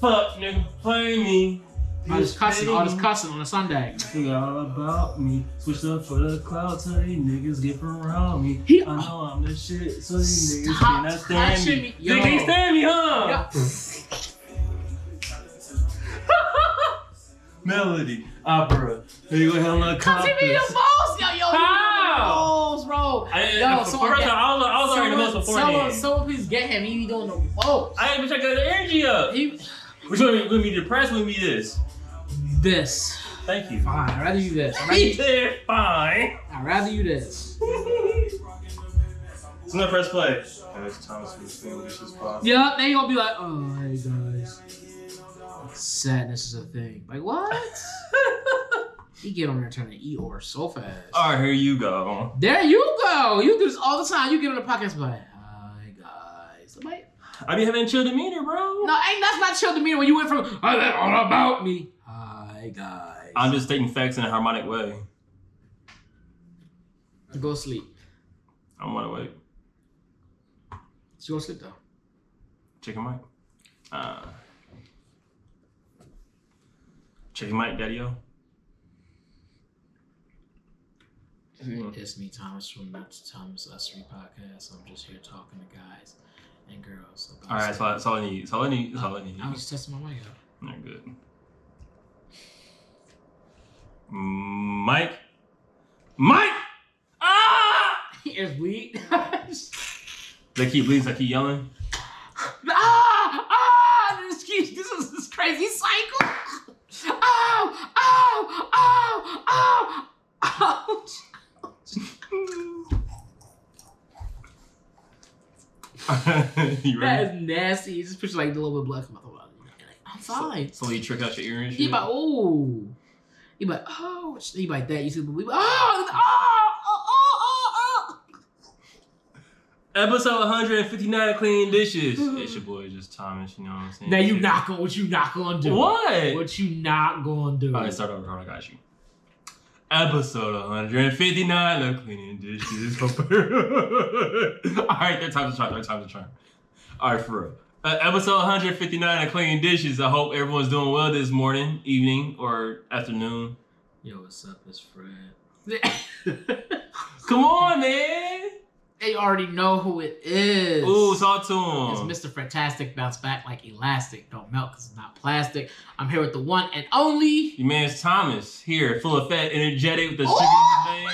Fuck, nigga, play me. All this cussing on a Sunday. Forget all about me. Switched up for the cloud till these niggas get around me. I know I'm the shit, so these niggas cannot stand me. They can't stand me, huh? Melody, opera. Here you go, hella Come to me the balls, yo. Balls, bro. I was already the most beforehand. Someone please get him. He be doing the balls. I ain't even checking the energy up. Which one would be depressed? Would be this? This. Thank you. Fine. I'd rather you this. Fine. I'd rather you this. So now press play. It's Thomas with English possible. Yeah, they gonna be like, oh, hey guys. Sadness is a thing. Like, what? You get on there trying to eat or so fast. Alright, here you go. There you go. You do this all the time. You get on the podcast like, hi guys. I'm like, I be having chill demeanor, bro. no, that's not chill demeanor when you went from all about me. Hi guys. I'm just stating facts in a harmonic way. Go sleep. I'm wide awake. Let's go sleep though. Chicken Mike. Chicken Mike, Daddy-O. It's me, Thomas, from the Thomas Us3 podcast. I'm just here talking to guys and girls. Alright, that's all I need. That's all I need. I was just testing my mic out. They're good. Mike! Ah! Ears bleed. They keep bleeding, so I keep yelling. This is this crazy cycle. You ready? That is nasty. You just push like a little bit of blood come out. I'm fine. So you trick out your ear and shit? You like, oh. You like, oh. You like that. You see the Episode 159 Clean Dishes. It's your boy, just Thomas, you know what I'm saying? Now what you not gonna do? What? What you not gonna do? Alright, start over. I got you. Episode 159 of Cleaning Dishes. Alright, that time's a charm. Alright, for real. Episode 159 of Cleaning Dishes. I hope everyone's doing well this morning, evening, or afternoon. Yo, what's up? It's Fred. Come on, man. They already know who it is. Ooh, talk to him. It's Mr. Fantastic, bounce back like elastic. Don't melt because it's not plastic. I'm here with the one and only. Your man's Thomas here, full of fat, energetic with the sugar in his veins.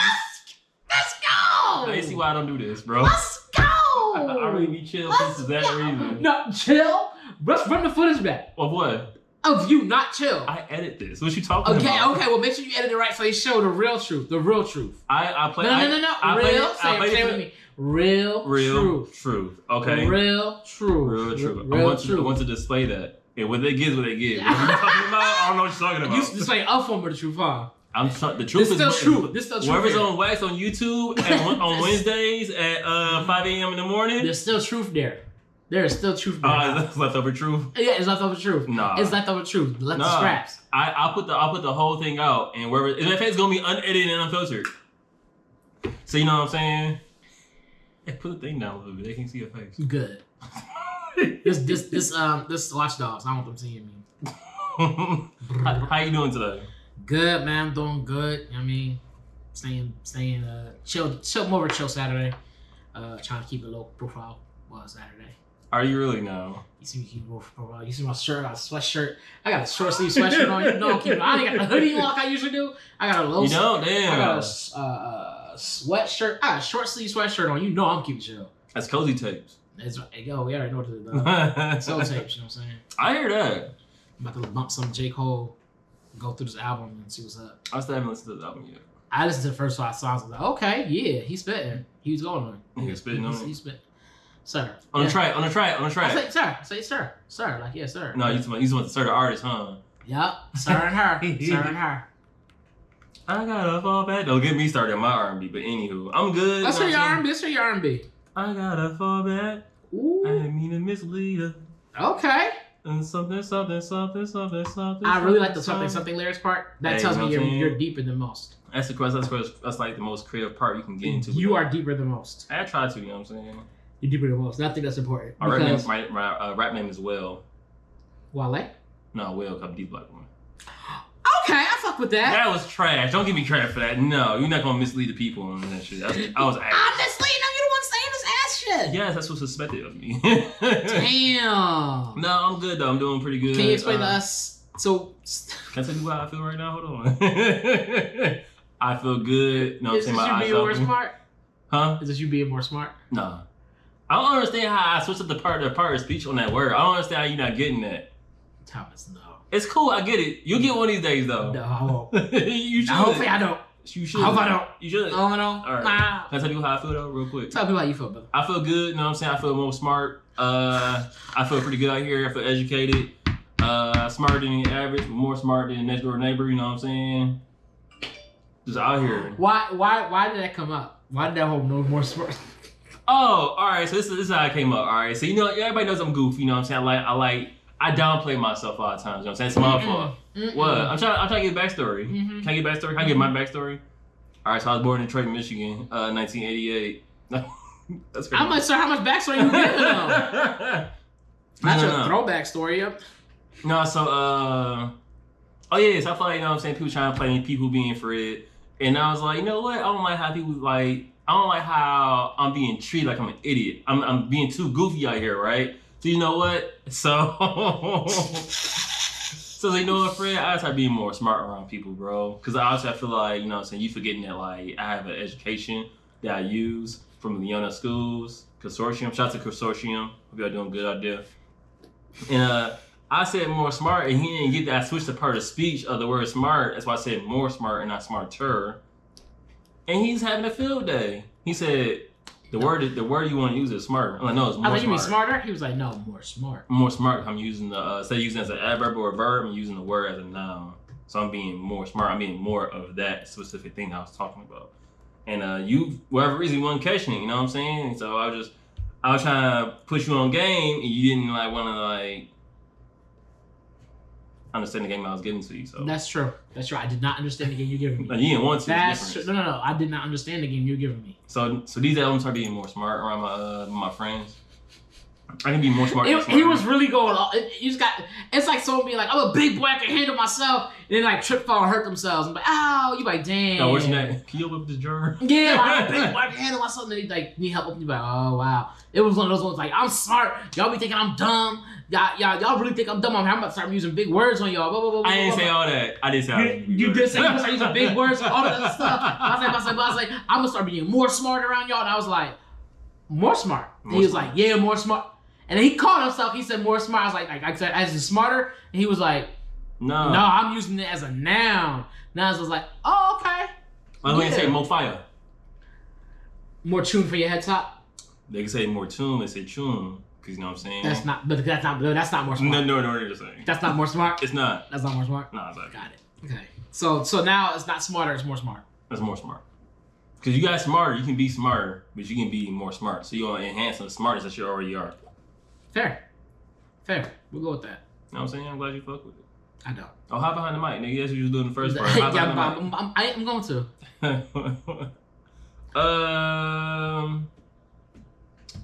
Let's go. Now you see why I don't do this, bro. Let's go. I really be chill for that reason. No, chill. Let's run the footage back. Of what? Of you not chill. I edit this. What you talking about? Okay. Well, make sure you edit it right so you show the real truth. The real truth. I play. No. Say it with me. Real truth. Okay. Real truth. I want to display that. And what they get is what they get. What are you talking about? I don't know what you're talking about. You just say a form of the truth, huh? The truth is still true. This still true. Whoever's on wax on YouTube on Wednesdays at 5 a.m. in the morning. There's still truth there. There is still truth there. It's leftover truth. Yeah, it's leftover truth. Nah, it's leftover truth. Left the scraps. I'll put the whole thing out, and wherever it's gonna be unedited and unfiltered. So you know what I'm saying? Hey, put the thing down a little bit. They can see your face. Good. This watchdogs. I want them seeing me. How you doing today? Good, man. I'm doing good. You know what I mean, staying chill, more of a chill Saturday. Trying to keep a low profile Saturday. Are you really now? You see me keep low profile. You see my shirt, I got a sweatshirt. I got a short sleeve sweatshirt on. You know, I ain't got the hoodie on like I usually do. I got a low. You don't, damn. I got a sweatshirt. I got a short sleeve sweatshirt on. You know I'm keeping chill. That's cozy tapes. Yo, we already know what to do. Soul tapes, you know what I'm saying? I hear that. I'm about to bump some J. Cole, go through this album and see what's up. I still haven't listened to the album yet. I listened to the first 5 songs. I was like, okay, yeah, he's spitting. He was going on. He was spitting on it. He's spitting. Sir. On the track. I say, sir. Sir, like, yeah, sir. No, you just want to sir the artist, huh? Yup. Sir and her. Sir and her. I gotta fall back. Don't get me started on my R&B, but anywho, I'm good. Let's hear your R&B. Let's hear your R&B. I gotta fall back. Ooh. I didn't mean to mislead her. Okay. And something. I really like the something lyrics part. That tells me you're deeper than most. That's like the most creative part you can get into. You are deeper than most. I try to, you know what I'm saying? You're deeper than most. And I think that's important. My rap name is Will. Wale? No, Will, I'm deep black woman. Okay, I fuck with that. That was trash. Don't give me credit for that. No, you're not gonna mislead the people on that shit. I was misleading them. You're the one saying this ass shit. Yes, that's what's suspected of me. Damn. No, I'm good though. I'm doing pretty good. Can you explain to us? So, can I tell you how I feel right now? Hold on. I feel good. No, I'm saying my eyes open. Is this you being more smart? Huh? Is this you being more smart? Nah. I don't understand how I switched up the part of speech on that word. I don't understand how you're not getting that. Thomas, no. It's cool. I get it. You'll get one of these days though. No, I won't. You should. Hopefully I don't. You should. I hope I don't. You should. Oh, no. All right. Nah. Can I tell you how I feel though, real quick? Tell me how you feel, brother. I feel good. You know what I'm saying? I feel more smart. I feel pretty good out here. I feel educated. Smarter than the average, more smart than the next door neighbor. You know what I'm saying? Just out here. Why did that come up? Why did that whole no more smart? Oh, all right. So this is how it came up. All right. So everybody knows I'm goofy. You know what I'm saying? I downplay myself a lot of times. You know what I'm saying? It's my fault. What? I'm trying to get backstory. Can I get backstory? Can I get my backstory? All right. So I was born in Detroit, Michigan, 1988. That's crazy. I'm not sure how much backstory you giving though. Not your throwback story up. No. So oh yeah. So I feel like, you know what I'm saying, people trying to play me, people being afraid, and I was like, you know what? I don't like how people like. I don't like how I'm being treated like I'm an idiot. I'm being too goofy out here, right? So you know what? So you know what, Fred? I try being more smart around people, bro. Because I also feel like, you know what I'm saying, you forgetting that like I have an education that I use from the Leona Schools Consortium. Shout out to Consortium. Hope y'all doing good out there. And I said more smart, and he didn't get that. I switched the part of speech of the word smart. That's why I said more smart and not smarter. And he's having a field day. He said, the word you want to use is smart. I'm like, no, it's more smart. You mean smarter? He was like, no, more smart. More smart. I'm using instead of using it as an adverb or a verb, I'm using the word as a noun. So I'm being more smart. I'm being more of that specific thing I was talking about. And you, whatever reason, you wasn't catching it. You know what I'm saying? So I was trying to push you on game, and you didn't like want to like understand the game I was giving to you. So that's true. That's true. I did not understand the game you're giving me. No, you didn't want to. That's true. No. I did not understand the game you're giving me. So these elements are being more smart around my friends. I can be more smart. He was really going off. It's like someone being like, I'm a big boy, I can handle myself, and then like trip, fall, and hurt themselves. I'm like, ow, you like, damn. No, what's your name? Can you open up this jar? Yeah, I'm a big boy, I can handle myself, and then he like need help. You like, oh wow. It was one of those ones like, I'm smart. Y'all be thinking I'm dumb. Y'all really think I'm dumb. I'm about to start using big words on y'all. Blah, blah, blah, I didn't say all that. I didn't say you did say you start using big words, all that other stuff. I was like, I'm gonna start being more smart around y'all, and I was like, more smart. And he was like, yeah, more smart. And then he called himself. He said more smart. I was like I said, as in smarter. And he was like, no, I'm using it as a noun. Now I was like, oh, okay. Why don't you say more fire? More tune for your head top. They can say more tune. They say tune. Cause you know what I'm saying. That's not more smart. No, you're saying. That's not more smart. It's not. That's not more smart. No, it's not. Got it. Okay. So now it's not smarter. It's more smart. That's more smart. Cause you got smarter. You can be smarter, but you can be more smart. So you want to enhance the smartness that you already are. Fair. We'll go with that. You know what I'm saying? I'm glad you fuck with it. I don't. Oh, hop behind the mic, nigga. That's what you was doing the first part. I'm going to.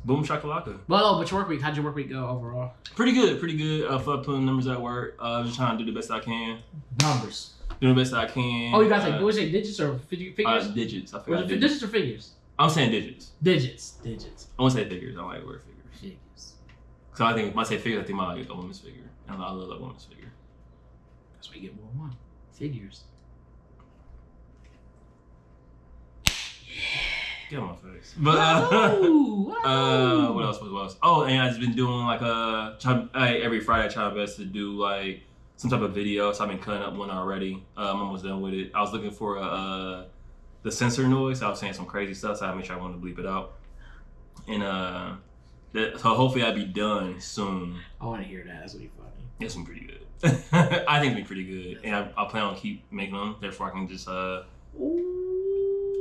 Boom shakalaka. Well, but your work week, how'd your work week go overall? Pretty good. Fuck putting numbers at work. Just trying to do the best I can. Numbers. Do the best I can. Oh, you guys what was it, digits or figures? Digits. I forgot. Digits or figures? I'm saying digits. Digits. I want to say figures. I don't like word figures. So I think when I say figures, I think I like a woman's figure. And I love that woman's figure. That's why you get more than one. Figures. Get on my face. But what else? Oh, and I've just been doing like every Friday I try my best to do like some type of video. So I've been cutting up one already. I'm almost done with it. I was looking for the censor noise. So I was saying some crazy stuff, so I made sure I wanted to bleep it out. And so hopefully I'll be done soon. I want to hear that. That's gonna be funny. It's been pretty good. I think it'll be pretty good, and I plan on keep making them. Therefore, I can just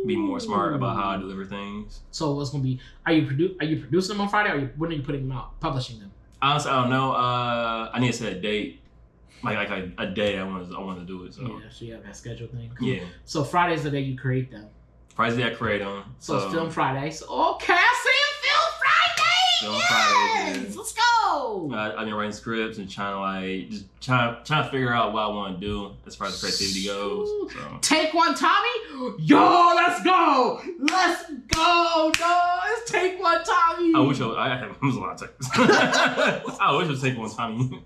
be more smart about how I deliver things. So what's gonna be? Are you producing them on Friday, or when are you putting them out, publishing them? Honestly, I don't know. I need to set a date, like a day. I want to do it. So yeah, so you have that schedule thing. Cool. Yeah. So Friday's the day you create them. Friday's the day I create them. So it's Film Friday. So okay, I see you, Film Friday. I've been writing scripts and trying to figure out what I want to do as far as creativity goes. So. Take one, Tommy. Yo, let's go. Let's go, dog. It's Take One, Tommy. I wish I had a lot of takes. I wish it was Take One, Tommy.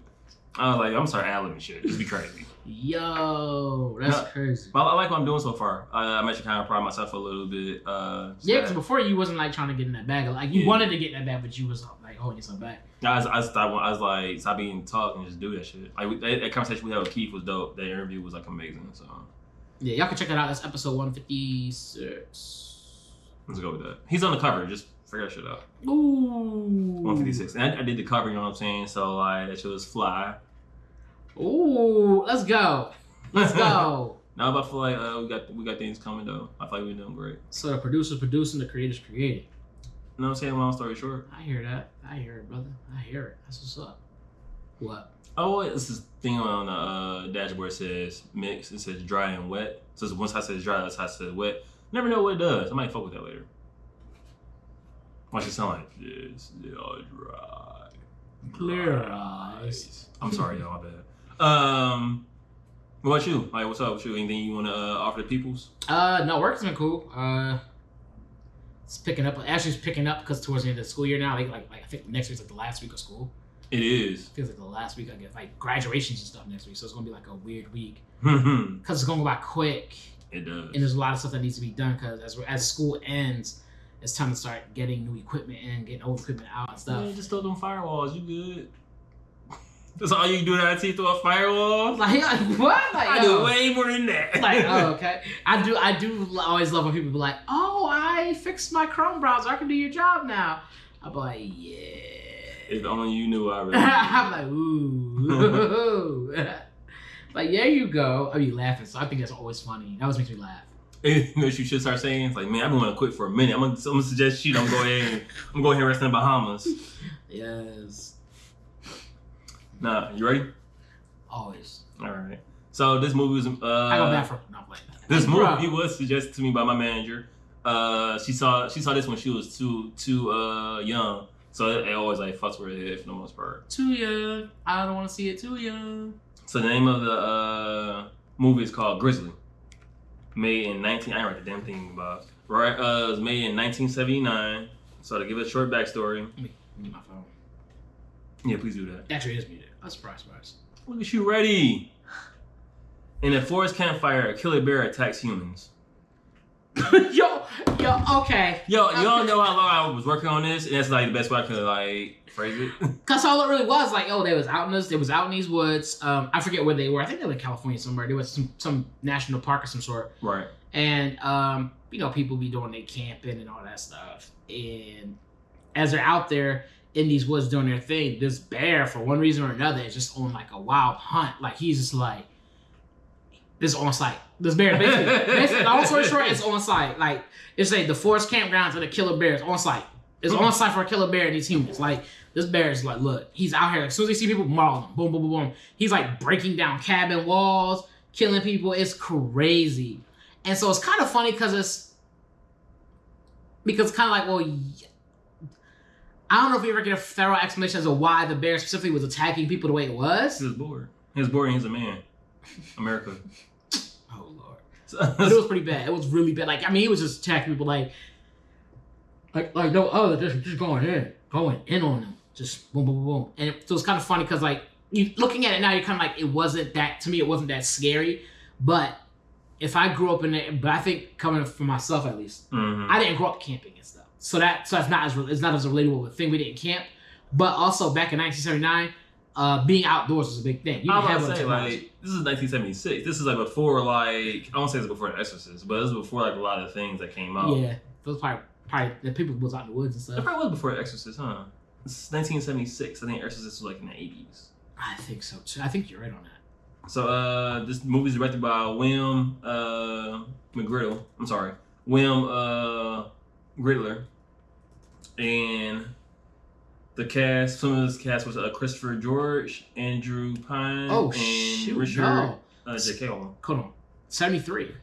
I was like, I'm sorry, ad libbing shit. It'd be crazy. Yo, that's crazy. But I like what I'm doing so far. I'm actually kind of proud of myself a little bit. Yeah, because before you wasn't like trying to get in that bag. Like you wanted to get in that bag, but you was like holding yourself back. I was like, stop being talk and just do that shit. Like that conversation we had with Keith was dope. That interview was like amazing. So yeah, y'all can check that out. That's episode 156. Let's go with that. He's on the cover. Just figure that shit out. Ooh. 156. And I did the cover. You know what I'm saying? So like that shit was fly. Ooh, let's go. Let's go. Now, but I feel like we got things coming though. I feel like we're doing great. So the producer's producing, the creator's creating. You know what I'm saying? Long story short. I hear that. I hear it, brother. I hear it. That's what's up. What? Oh, it's this thing on the dashboard says mix. It says dry and wet. So one side says dry, the other side says wet. Never know what it does. I might fuck with that later. Watch it sound like this. They are dry. Clear eyes. I'm sorry, y'all. My bad. What about you? Like, what's up with you? Anything you want to offer the peoples? No, work's been cool. It's picking up. Actually, it's picking up because towards the end of the school year now, like I think next week's like the last week of school. It is. Feels like the last week. I guess like graduations and stuff next week, so it's gonna be like a weird week Mm-hmm. because it's gonna go by quick. It does. And there's a lot of stuff that needs to be done because as school ends, it's time to start getting new equipment in, getting old equipment out and stuff. Yeah, just throw them firewalls. You good? That's all you do in IT, throw a firewall? Like what? Like I do way more than that. Like, oh, okay. I do always love when people be like, oh, I fixed my Chrome browser. I can do your job now. I'm like, yeah. If only you knew I really I'm like, ooh. Like, there you go. I be laughing, so I think that's always funny. That always makes me laugh. You know what you should start saying? It's like, man, I've been wanting to quit for a minute. I'm gonna suggest you don't go ahead and rest in the Bahamas. Yes. Nah, you ready? Always. All right. So this movie was. I go back for not playing that. This movie was suggested to me by my manager. She saw this when she was too young, so it always like fucks with her head for the most part. Too young. I don't want to see it too young. So the name of the movie is called Grizzly. Made in I didn't write the damn thing about. Right, it was made in 1979. So to give it a short backstory. Let me mute my phone. Yeah, please do that. Actually, it is muted. I'm surprised. Look at you ready. In a forest campfire, a killer bear attacks humans. yo, okay. Yo, you don't know how long I was working on this, and that's like the best way I could like phrase it. Cause all it really was like, they was out in these woods. I forget where they were. I think they were in California somewhere. There was some national park of some sort. Right. And people be doing their camping and all that stuff. And as they're out there in these woods doing their thing, this bear, for one reason or another, is just on like a wild hunt. Like he's just like, this is on site. This bear, basically, long story short, it's on site. Like it's like the forest campgrounds and the killer bear is on site. It's on site for a killer bear and these humans. Like this bear is like, look, he's out here. As soon as he see people, maul them. Boom, boom, boom, boom. He's like breaking down cabin walls, killing people. It's crazy. And so it's kind of funny because kind of like, well, I don't know if you ever get a thorough explanation as to why the bear specifically was attacking people the way it was. He was bored. He was bored and he's a man. America. Oh, Lord. But it was pretty bad. It was really bad. Like, I mean, he was just attacking people like no other, just going in on them. Just boom, boom, boom, boom. And so it's kind of funny because, like, you looking at it now, you're kind of like, it wasn't that scary. But if I grew up in it, but I think coming from myself at least, I didn't grow up camping and stuff. So it's not as relatable of a thing. We didn't camp. But also back in 1979, being outdoors was a big thing. I was gonna say, like, this is 1976. This is like before, like, I won't say it's before The Exorcist, but this is before like a lot of things that came out. Yeah, those probably the people was out in the woods and stuff. It probably was before The Exorcist, huh? It's 1976. I think Exorcist was like in the 80s. I think so too. I think you're right on that. So this movie is directed by William Gridler, and the cast. Some of this cast was Christopher George, Andrew Pine, and Richard J.K. Hold on, 73.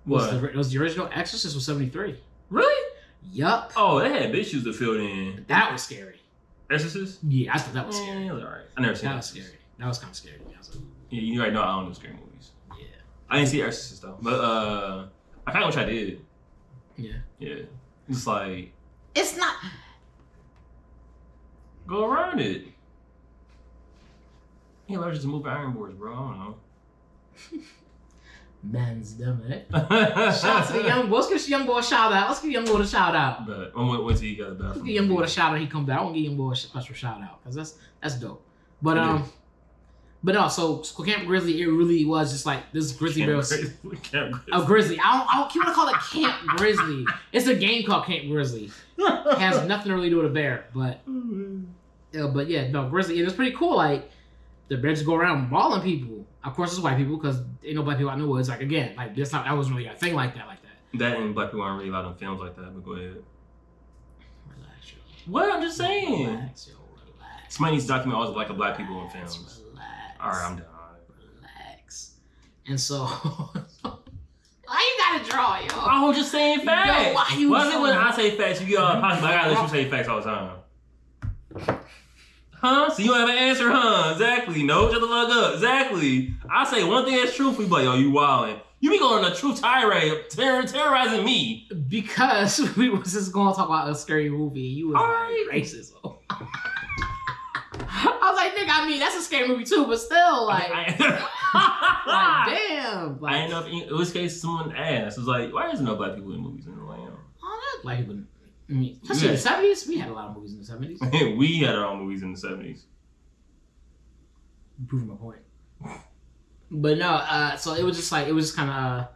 What? Was the original Exorcist was 73? Really? Yup. Oh, they had big shoes to fill in. That was scary. Exorcist? Yeah, I thought that was scary. Yeah, it was alright. I never seen That was scary. That was kind of scary to me. I was like, yeah, you already know I don't do scary movies. yeah. I didn't see Exorcist though, but I kind of wish I did. Yeah. Yeah, it's like It's not. go around it. Yeah, let's just move iron boards, bro. I don't know. Man's dumb, eh? Shout out to the young boy. Let's give young boy a shout out. Let's give young boy a shout out. But I'm wait till he got the bathroom. Let's give young boy a shout out. He come back. I want to give young boy a special shout out because that's dope. But but no. So Camp Grizzly, it really was just like this Grizzly Bear. Camp Grizzly. A Grizzly. I don't want to call it Camp Grizzly. It's a game called Camp Grizzly. It has nothing to really do with a bear, but yeah, no Grizzly. It was pretty cool. Like the bears go around mauling people. Of course, it's white people because ain't no black people out in the woods. Like again, like that wasn't really a thing like that. That and black people aren't really allowed in films like that. But go ahead. Relax, yo. What I'm just saying. Relax, yo. Relax. Somebody needs to document all the black people in films. Relax. All right, I'm done. Relax. And so, why you gotta draw, yo? I was just saying facts. Yo, why you? Why is it when I say facts, you get all positive? I gotta let you say facts all the time. Huh? So you don't have an answer, huh? Exactly. No, shut the fuck up. Exactly. I say one thing that's truthful, but yo, you wildin'. You be going on a true tirade, terrorizing me. Because we was just gonna talk about a scary movie and you was like racist. I was like, nigga, I mean, that's a scary movie too, but still, like, like damn. Like, I didn't know if in this case someone asked. It was like, why isn't no black people in movies in the land? Oh, not black people. I mean, especially in the 70s, we had a lot of movies in the 70s. We had our own movies in the 70s. Proving my point. But no, so it was just kind of,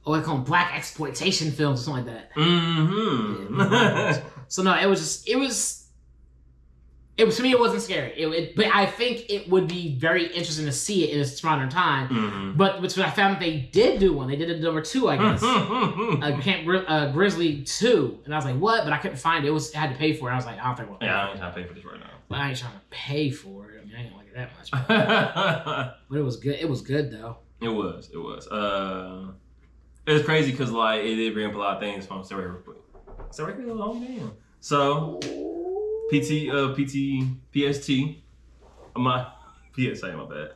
I call them black exploitation films or something like that. Mm-hmm. Yeah, so no, it was to me, it wasn't scary. But I think it would be very interesting to see it in its modern time. Mm-hmm. But I found that they did do one. They did a number 2, I guess. Camp Grizzly 2. And I was like, what? But I couldn't find it. I had to pay for it. I was like, I don't think I ain't trying to pay for this right now. But I ain't trying to pay for it. I mean, I ain't like it that much. But it was good. It was good, though. It was. It was crazy because, like, it did bring up a lot of things from Stay Right Quick. Stay Right Quick was a long damn. So... PST. My PSA, my bad.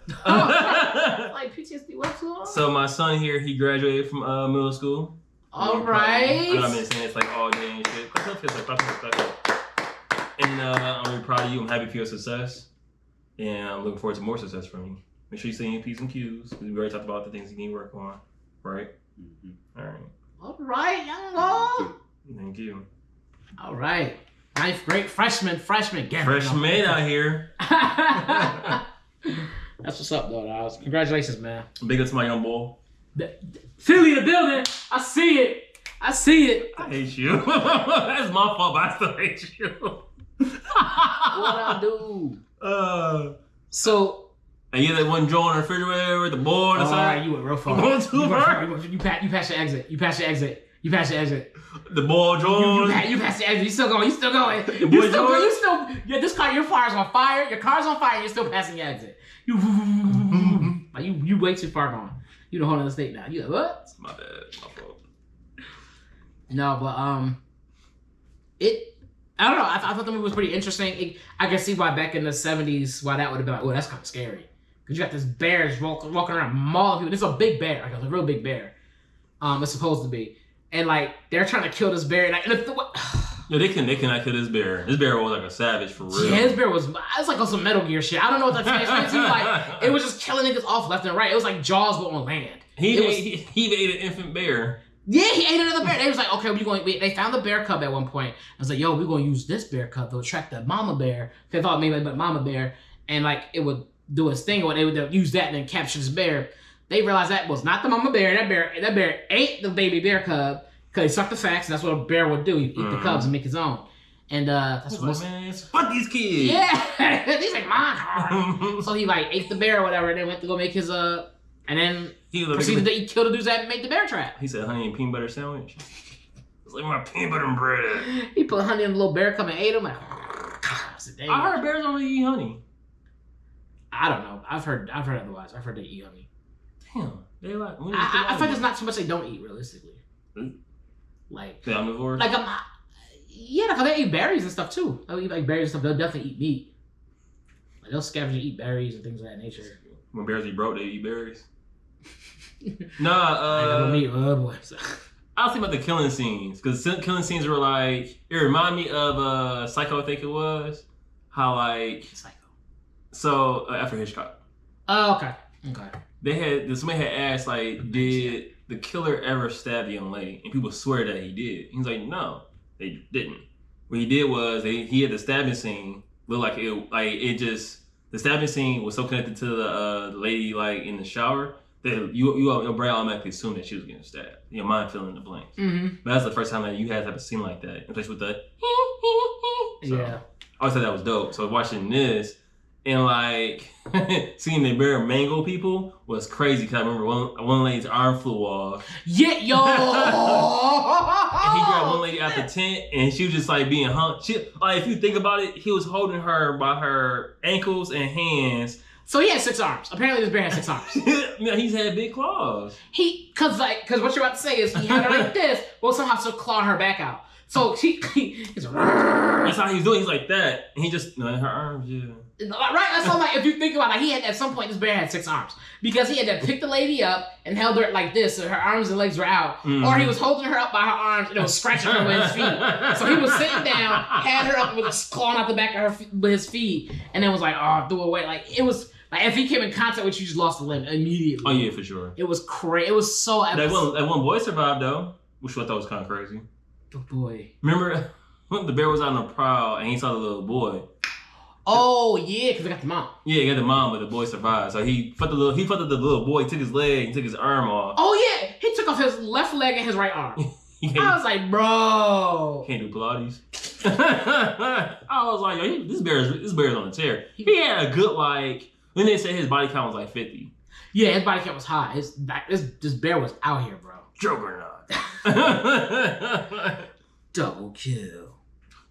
Like PTSD, what's going on? So my son here, he graduated from middle school. All right. I know I've been saying it's like all day and shit. And I'm really proud of you. I'm happy for your success. And I'm looking forward to more success from you. Make sure you send your P's and Q's. Because we already talked about the things you need to work on. Right? Mm-hmm. All right. All right, young boy. Thank you. All right. 9th grade freshman. Freshman out here. That's what's up, though, guys. Congratulations, man. Big up to my young boy. Philly in the building. I see it. I hate you. That's my fault, but I still hate you. What I do? So. And you that one drawer on the refrigerator with the board or something? All right, you went real far. Going too far? You passed your exit. You passed your exit. The ball drawn. You passed the exit. You still going. The boy drawn. Yeah, this car, your fire's on fire. Your car's on fire. You're still passing your exit. You way too far gone. You the whole other state now. You like, what? My bad. My fault. No, but I don't know. I thought the movie was pretty interesting. I can see why back in the 70s, why that would have been like, oh, that's kind of scary. Because you got this bear walking around mauling people. This is a big bear, like a real big bear. It's supposed to be. And like they're trying to kill this bear. No, they cannot kill this bear. This bear was like a savage for real. Yeah, this bear was like on some Metal Gear shit. I don't know what that's like. It was just killing niggas off left and right. It was like Jaws but on land. He ate an infant bear. Yeah, he ate another bear. They was like, okay, they found the bear cub at one point. I was like, yo, we're gonna use this bear cub to attract the mama bear. They thought maybe like mama bear, and like it would do its thing, or they would use that and then capture this bear. They realized that was not the mama bear. That bear ate the baby bear cub because he sucked the facts, and that's what a bear would do. He'd eat the cubs and make his own. And that's what man, fuck these kids. Yeah, these like mine. So he like ate the bear or whatever, and then went to go make his and then he proceeded to kill the dudes that made the bear trap. He said honey and peanut butter sandwich. It's like my peanut butter and bread. He put honey in the little bear cub and ate him. Like, I heard bears don't really eat honey. I don't know. I've heard otherwise. I've heard they eat honey. Damn, they like. I feel like there's not too much they don't eat realistically. Like the omnivores. Like Yeah, because they eat berries and stuff too. They'll eat like berries and stuff. They'll definitely eat meat. Like, they'll scavenge and eat berries and things of that nature. When bears eat broke, they eat berries. Meat. Oh boy. I was thinking about the killing scenes because killing scenes were like it reminded me of Psycho. I think it was how like Psycho. So after Hitchcock. Oh, okay. Somebody had asked like, did the killer ever stab the young lady? And people swear that he did. He's like, no, they didn't. What he did was he had the stabbing scene. Looked like the stabbing scene was so connected to the lady like in the shower that your brain automatically assumed that she was getting stabbed. Your mind filling in the blanks. Mm-hmm. But that's the first time that you had to have a scene like that, especially with the. So, yeah. I always thought that was dope. So watching this and like seeing the bear mangle people was crazy because I remember one lady's arm flew off. Yeah, yo. And he grabbed one lady out the tent and she was just like being hung. If you think about it, he was holding her by her ankles and hands. So he had 6 arms. Apparently, this bear had 6 arms. Yeah, he's had big claws. Cause what you're about to say is he had her like this, well somehow still claw her back out. So he's that's how he's doing. He's like that, and he just her arms, yeah. Right, that's all. Like if you think about it, he had at some point this bear had 6 arms because he had to pick the lady up and held her like this, so her arms and legs were out, or he was holding her up by her arms and it was scratching her with his feet. So he was sitting down, had her up with a clawing out the back of her with his feet, and then was like, oh, threw away. Like it was. Like if he came in contact with you, just lost a limb immediately. Oh yeah, for sure. It was crazy. It was so epic. That one boy survived though, which I thought was kind of crazy. The boy. Remember when the bear was out on the prowl and he saw the little boy? Oh yeah, because I got the mom. Yeah, he got the mom, but the boy survived. So he fucked the little boy. He took his leg, and took his arm off. Oh yeah, he took off his left leg and his right arm. I was like, bro, can't do Pilates. I was like, yo, this bear's on a tear. He had a good like. Then they said his body count was like 50. Yeah, his body count was high. This bear was out here, bro. Juggernaut. Double kill.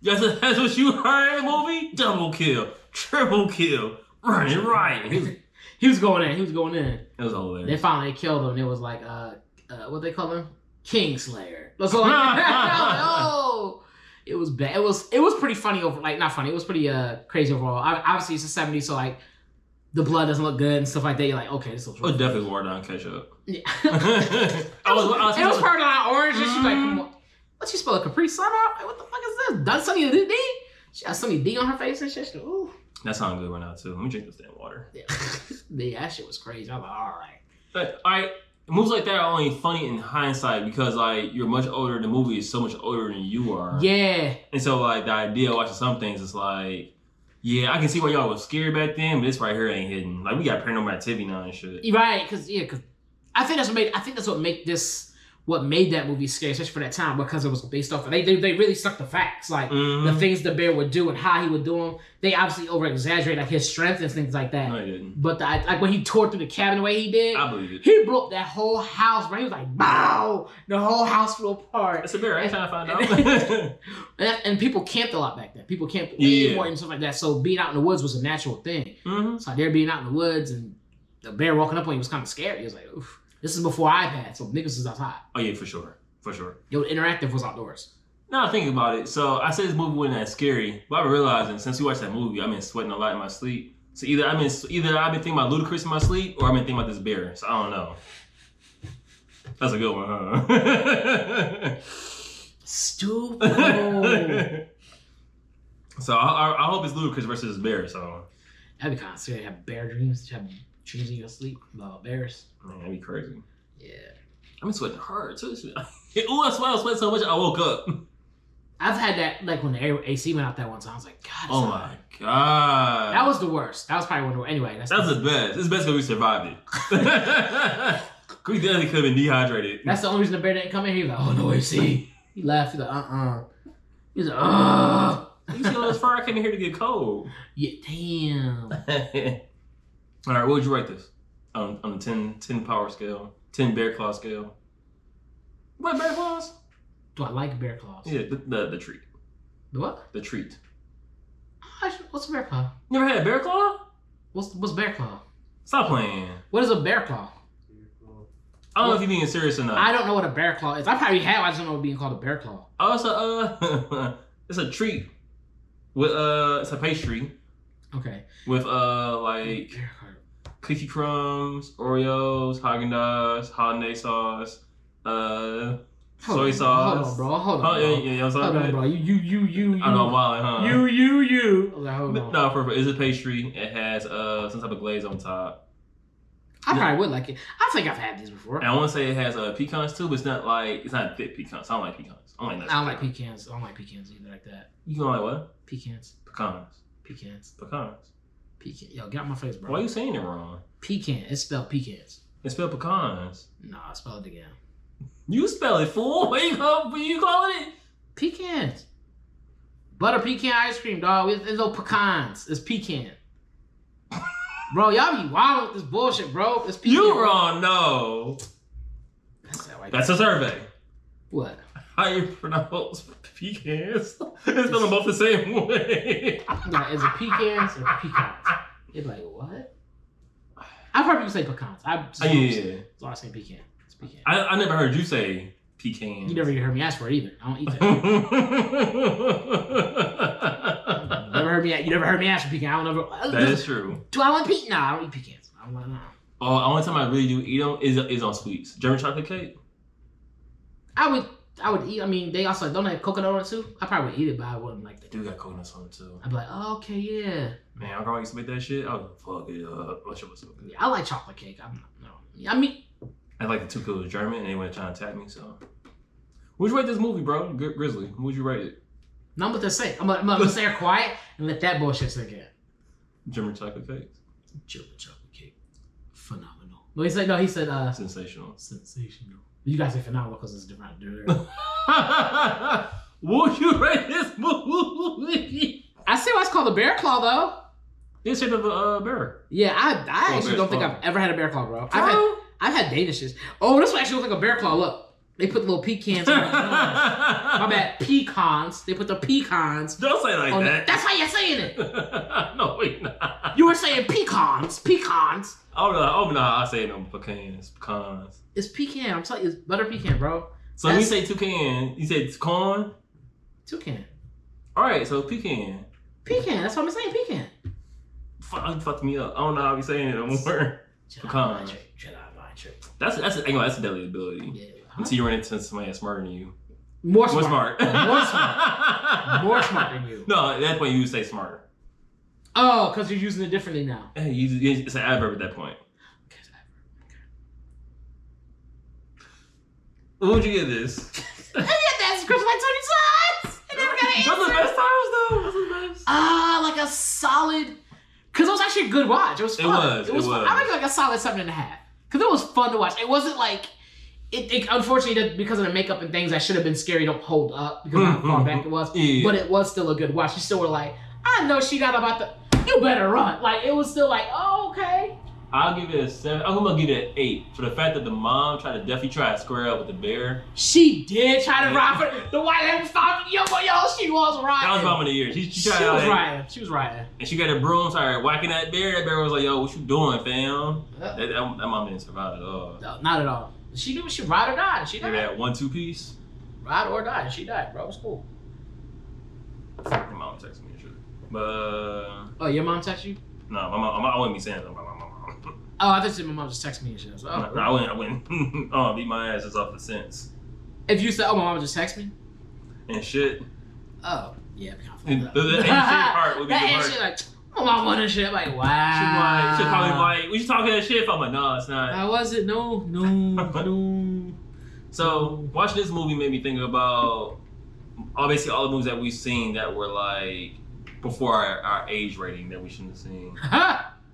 That's what you heard in the movie? Double kill. Triple kill. Running right. He was going in. It was hilarious. They finally killed him. It was like, what they call him? Kingslayer. So like, oh, it was bad. It was pretty funny not funny. It was pretty crazy overall. Obviously, it's the 70s, so like, the blood doesn't look good and stuff like that. You're like, okay, this looks really definitely wore down ketchup. Yeah. It was part of orange, and she's like, what, she spelled a Capri Sun out? Like, what the fuck is this? Done Sunny D? She got Sunny D on her face and shit. She, ooh. That sounds good right now, too. Let me drink this damn water. Yeah. Yeah, that shit was crazy. I was like, all right. But, all right, movies like that are only funny in hindsight because, like, you're much older. The movie is so much older than you are. Yeah. And so, like, the idea of watching some things is like, yeah, I can see why y'all was scared back then, but this right here ain't hidden. Like we got Paranormal Activity now and shit. Right, because I think what made that movie scary, especially for that time, because it was based off. They really stuck to facts, like the things the bear would do and how he would do them. They obviously over exaggerate like his strength and things like that. No, he didn't. But like when he tore through the cabin the way he did, I believe it. He broke that whole house, bro. He was like, "Bow!" The whole house flew apart. It's a bear. I ain't trying to find out. and people camped a lot back then. People camped way more and stuff like that. So being out in the woods was a natural thing. Mm-hmm. So they're being out in the woods and the bear walking up on you was kind of scary. He was like, oof. This is before iPad, so niggas is outside. Oh yeah, for sure. Yo, interactive was outdoors. Now thinking about it, so I said this movie wasn't that scary, but I've been realizing since we watched that movie, I've been sweating a lot in my sleep. So either I've been thinking about Ludacris in my sleep, or I've been thinking about this bear. So I don't know. That's a good one, huh? Stupid. So I hope it's Ludacris versus this bear. So that'd be kind of scary. Have bear dreams. Have dreams in your sleep about bears. Man, that'd be crazy. Yeah. I've been sweating hard too. Ooh, I sweat so much I woke up. I've had that like when the AC went out that one time. I was like, God. Oh my God. That was the worst. That was probably one of the worst. Anyway, that's the best. It's best because we survived it. We definitely could have been dehydrated. That's the only reason the bear didn't come in. He was like, oh no AC. He laughed. He's like, He's like, You see all this fire? I came in here to get cold. Yeah, damn. All right, what would you rate this on the 10 power scale, 10 bear claw scale? What bear claws? Do I like bear claws? Yeah, the treat. The what? The treat. What's a bear claw? Never had a bear claw? What's bear claw? Stop playing. What is a bear claw? I don't know if you're being serious or not. I don't know what a bear claw is. I probably have. I just don't know what being called a bear claw. Oh, so It's a treat with it's a pastry Okay. with like cookie crumbs, Oreos, Haagen-Dazs, hollandaise sauce, soy sauce. Hold on, bro. Hold on, Oh, yeah, hold on, bro. You. I know, wild, huh? You. Okay, hold on. No, perfect. It's a pastry. It has some type of glaze on top. I probably would like it. I think I've had these before. And I want to say it has pecans too, but it's not thick pecans. I don't like pecans. I don't like pecans. I don't like pecans either like that. You don't like what? Pecans. Pecans. Pecan. Yo, get out my face, bro. Why are you saying it wrong? Pecan. It's spelled pecans. It's spelled pecans. Nah, spell it again. You spell it, fool. What you calling it? Pecans. Butter pecan ice cream, dog. There's no pecans. It's pecan. Bro, y'all be wild with this bullshit, bro. It's pecan. You wrong, no. That's a survey. What? How you pronounce pecans? It's spelled both the same way. Yeah, is it pecans or pecans? You're like, what? I've heard people say pecans. Yeah. So I say pecan. It's pecan. I never heard you say pecan. You never even heard me ask for it either. I don't eat that. You never heard me ask for pecan. I don't know. That is true. Do I want pecan? Nah, I don't eat pecans. I don't want to know. Oh, the only time I really do eat them is on sweets. German chocolate cake. I would eat. I mean, they also don't have coconut on it too. I probably would eat it, but I wouldn't like that. They do got coconuts on it too. I'd be like, oh, okay, yeah. Man, our grandma used to make that shit. I would fuck it up. That shit was so good. Yeah, I like chocolate cake. I mean, I like the 2 kilos German, and they went trying to attack me. So, would you rate this movie, bro? Grizzly. Would you rate it? No, I'm gonna say. I'm gonna say it quiet and let that bullshit sink in. German chocolate cake. German chocolate cake, phenomenal. No, he said. Sensational. Sensational. You guys say phenomenal because it's different. Would you rate this movie? I see why it's called a bear claw though. It's shaped of a bear. Yeah, I actually don't think I've ever had a bear claw, bro. I've had Danishes. Oh, this one actually looks like a bear claw. Look. They put little pecans in it. My bad. Pecans. They put the pecans. Don't say it like that. That's how you're saying it. No, wait, nah. You were saying pecans. Pecans. Oh, no, I say no pecans. It's pecan. I'm telling you, it's butter pecan, bro. So when you say toucan, you say corn? Toucan. All right, so pecan. Pecan. That's what I'm saying, pecan. Fucked me up. I don't know how we saying it no more. Pecan. That's a deadly ability. Yeah. Until you run into somebody that's smarter than you. More smart. More smart. More smart than you. No, at that point you would say smarter. Oh, because you're using it differently now. Yeah, it's an adverb at that point. Okay, it's an adverb. What would you give this? I get that script like 20 times. I never got an answer. Those are the best times though. Those are the best. Like a solid. Because it was actually a good watch. It was fun. It was fun. I would give like a solid 7.5. Because it was fun to watch. It wasn't like. It unfortunately, because of the makeup and things that should have been scary, don't hold up because of how far back it was. Yeah. But it was still a good watch. You still were like, I know she got about the. You better run. Like it was still like, oh okay. I'll give it a 7. I'm gonna give it an 8 for the fact that the mom definitely tried to square up with the bear. She did try to ride for the white lady stopped. Yo, she was riding. That was mom of the year. She was riding. And she got a broom, started whacking that bear. That bear was like, yo, what you doing, fam? That mom didn't survive at all. No, not at all. She knew she ride or die. She died. Maybe that 1-2 piece. Ride or die. She died, bro. It was cool. Your mom texted me and shit. But oh, your mom texted you? No, my mom. I wouldn't be saying that. My mom. Oh, I thought my mom just texted me and shit. I wouldn't. Oh, beat my ass just off the sense. If you said, oh, my mom just texted me? And shit. Oh, yeah. The shit part would be the part. Shit like, my mom wanted shit. I'm like, wow. She probably like, we should talking that shit. I'm like, no, it's not. How was it? No. So, watching this movie made me think about basically all the movies that we've seen that were like before our age rating that we shouldn't have seen.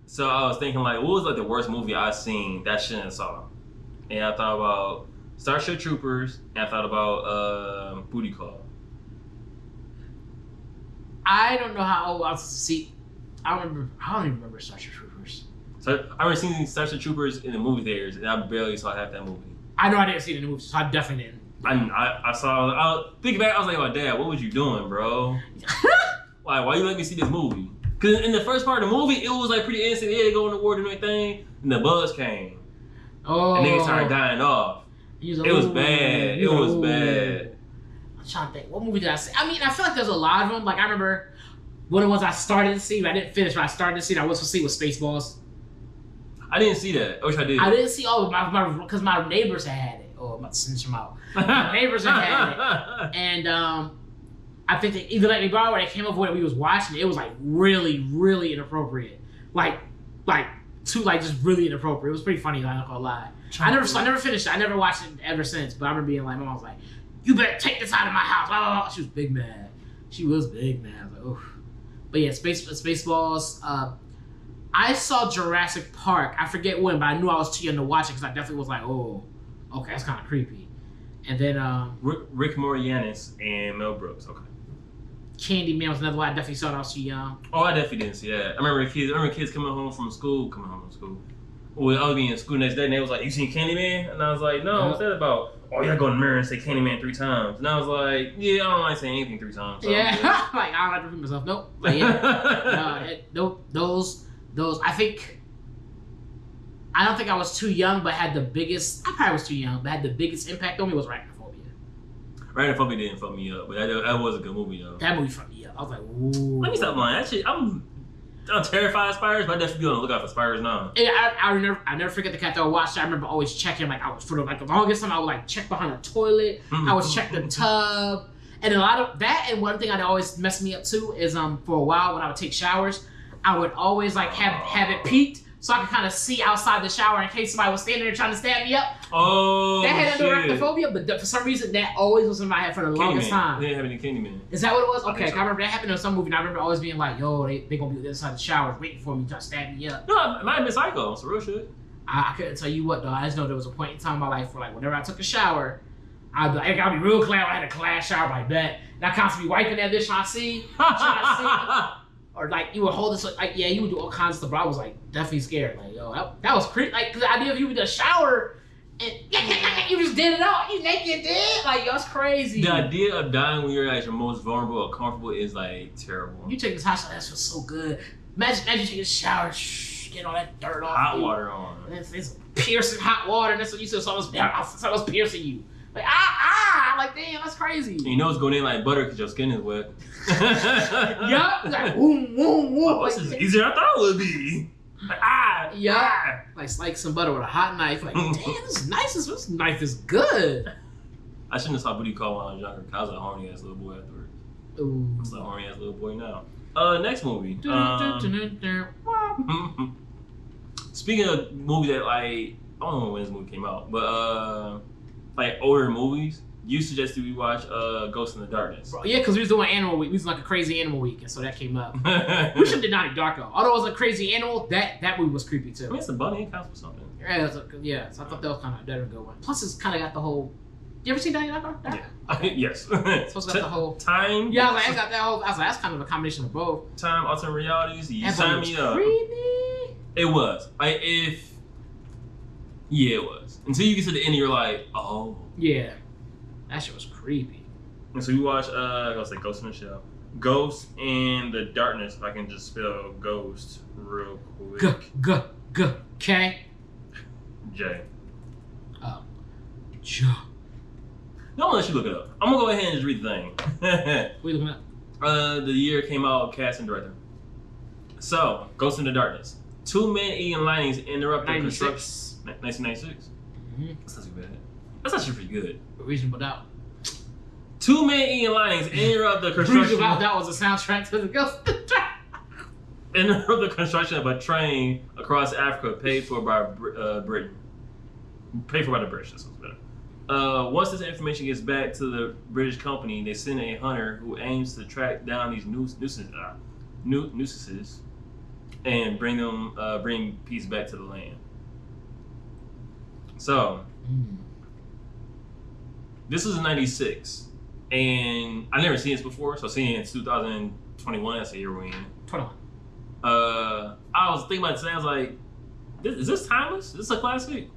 So I was thinking like, what was like the worst movie I've seen that I shouldn't have saw? And I thought about Starship Troopers, and I thought about Booty Call. I don't know how old I was to see. I don't even remember Starship Troopers. So I remember seeing Starship Troopers in the movie theaters, and I barely saw half that movie. I know I didn't see it in the movie, so I definitely didn't. I saw. Thinking back, I was like, "Oh, Dad, what was you doing, bro? Why you let me see this movie?" Because in the first part of the movie, it was like pretty innocent. Yeah, they go in the war and everything, and the bugs came. Oh. And niggas started dying off. It was bad. It was bad. I'm trying to think. What movie did I see? I mean, I feel like there's a lot of them. Like, I remember one of the ones I started to see, but I didn't finish. But I started to see that I was supposed to see was Spaceballs. I didn't see that. I wish I did. I didn't see all of because my neighbors had it. Oh, I'm about to snitch them out. My neighbors had it. And I think they either let me borrow or they came over when we was watching it. It was like really, really inappropriate. Like just really inappropriate. It was pretty funny, I'm not gonna lie. I never finished it. I never watched it ever since. But I remember being like, my mom was like, "You better take this out of my house." Blah, blah, blah. She was big mad. She was big mad. I was like, oof. But yeah, Spaceballs. I saw Jurassic Park. I forget when, but I knew I was too young to watch it because I definitely was like, "Oh, okay, that's kind of creepy." And then Rick Moranis and Mel Brooks. Okay. Candyman was another one I definitely saw when I was too young. Oh, I definitely didn't see that. I remember kids coming home from school. Well, I was being in school next day, and they was like, "You seen Candyman?" And I was like, "No, what's that about?" "Oh, you gotta go in the mirror and say Candyman 3 times." And I was like, "Yeah, I don't like saying anything 3 times." So yeah, like I don't like to repeat myself. Nope. But yeah, those. I don't think I was too young, but had the biggest. I probably was too young, but had the biggest impact on me was Arachnophobia. Arachnophobia didn't fuck me up, but that was a good movie though. That movie fucked me up. I was like, ooh. Let me stop lying. Actually, I'm terrified of spiders, but I definitely be on the lookout for spiders now. Yeah, I never forget the cat that I watched. I remember always checking, like I was for the longest time I would like check behind the toilet. I would check the tub, and a lot of that. And one thing that always messed me up too is for a while when I would take showers, I would always like have it peaked so I could kind of see outside the shower in case somebody was standing there trying to stab me up. Oh, that had arachnophobia, but for some reason that always was in my head for the longest time. They didn't have any Candyman. Is that what it was? Okay, I remember that happened in some movie, and I remember always being like, "Yo, they gonna be on the other side of the shower waiting for me to stab me up." No, it might have been Psycho. It's real shit. I couldn't tell you what though. I just know there was a point in time in my life where like whenever I took a shower, I'd be real glad I had a class shower by bet. And I constantly wiping that bitch trying to see. Or like you would hold this like yeah, you would do all kinds of stuff, but I was like definitely scared. Like yo, that was creepy. Like the idea of you in the shower and you just did it all. You naked dead. Like yo, that's crazy. The idea of dying when you're at your most vulnerable or comfortable is like terrible. You take this hot shower, that feels so good. Imagine taking a shower, get all that dirt off. Hot water on. It's piercing hot water, and that's what you said. Someone's piercing you. Like like damn, that's crazy. And you know it's going in like butter because your skin is wet. Yup, like boom, boom, boom. Oh, this is easier than I thought it would be. Like yeah, like slice some butter with a hot knife. Like damn, this is nice. This knife is good. I shouldn't have saw booty call when I was younger. I was a horny ass little boy afterwards. Ooh, I'm still a horny ass little boy now. Next movie. Speaking of movies that like I don't know when this movie came out, but like older movies. You suggested we watch Ghost in the Darkness. Bro, yeah, because we was doing Animal Week. We was like a crazy Animal Week, and so that came up. We should have did Donnie Darko. Although it was a crazy animal, that movie was creepy too. I mean, it's a bunny. It counts for something. Yeah, so I thought that was kind of a good one. Plus, it's kind of got the whole. You ever seen Donnie Darko? Yeah. Okay. Yes. So it's got the whole time. Yeah, I was like, got that whole. I was like, that's kind of a combination of both. Time, alternate realities. You signed me up. Creepy. It was like if. Yeah, it was. Until you get to the end, you're like, oh. Yeah. That shit was creepy. And so we watched, I was like Ghost in the Shell. Ghost in the Darkness, if I can just spell ghost real quick. K. J. J. No, I'm gonna let you look it up. I'm gonna go ahead and just read the thing. What are you looking at? The year came out, cast and director. So, Ghost in the Darkness. 2 men eating linings interrupt the construction. 1996? Mm-hmm. That's not too bad. That's actually pretty good. Reasonable Doubt. 2 men eating linings interrupt the construction. Reasonable Doubt was a soundtrack to the Ghost in the Darkness. Interrupt the construction of a train across Africa paid for by Britain. Paid for by the British, that sounds better. Once this information gets back to the British company, they send a hunter who aims to track down these nuisances and bring peace back to the land. So, this was in 96, and I never seen this before, so seeing it in 2021, that's the year we're in. 21. I was thinking about it today, I was like, is this timeless? Is this a classic?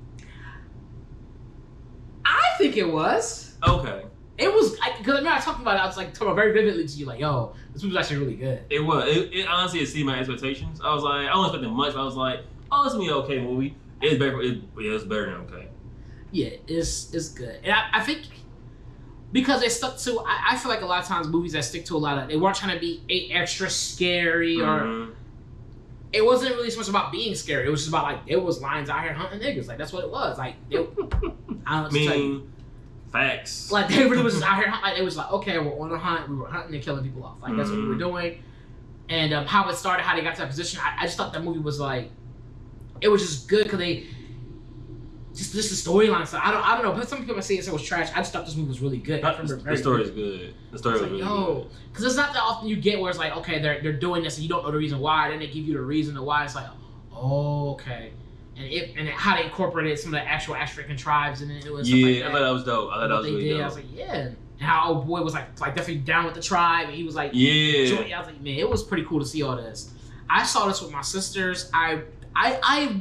I think it was. Okay. It was, because I remember I talked about it, I was like, talking about very vividly to you, like, yo, this movie's actually really good. It was. It honestly exceeded my expectations. I was like, I wasn't expecting much, but I was like, oh, this is gonna be an okay movie. It's better than okay. Yeah, it's good. And I think Because they stuck to. I feel like a lot of times movies that stick to a lot of, they weren't trying to be extra scary or. It wasn't really so much about being scary. It was just about like there was lions out here hunting niggas. Like that's what it was. Like I don't know what to tell you. Facts. Like they really was just out here. Like it was like okay, we're on a hunt. We were hunting and killing people off. Like that's what we were doing. And how it started, how they got to that position. I just thought that movie was like, it was just good because they just the storyline. So I don't know. But some people say it was trash. I just thought this movie was really good. The story is good. The story was really good. Because it's not that often you get where it's like, okay, they're doing this and you don't know the reason why. Then they give you the reason to why. It's like, oh, okay. And how they incorporated some of the actual African tribes and it was I thought that was dope. I thought that was really dope. I was like, yeah. And how old boy was like definitely down with the tribe and he was like, yeah. I was like, man, it was pretty cool to see all this. I saw this with my sisters. I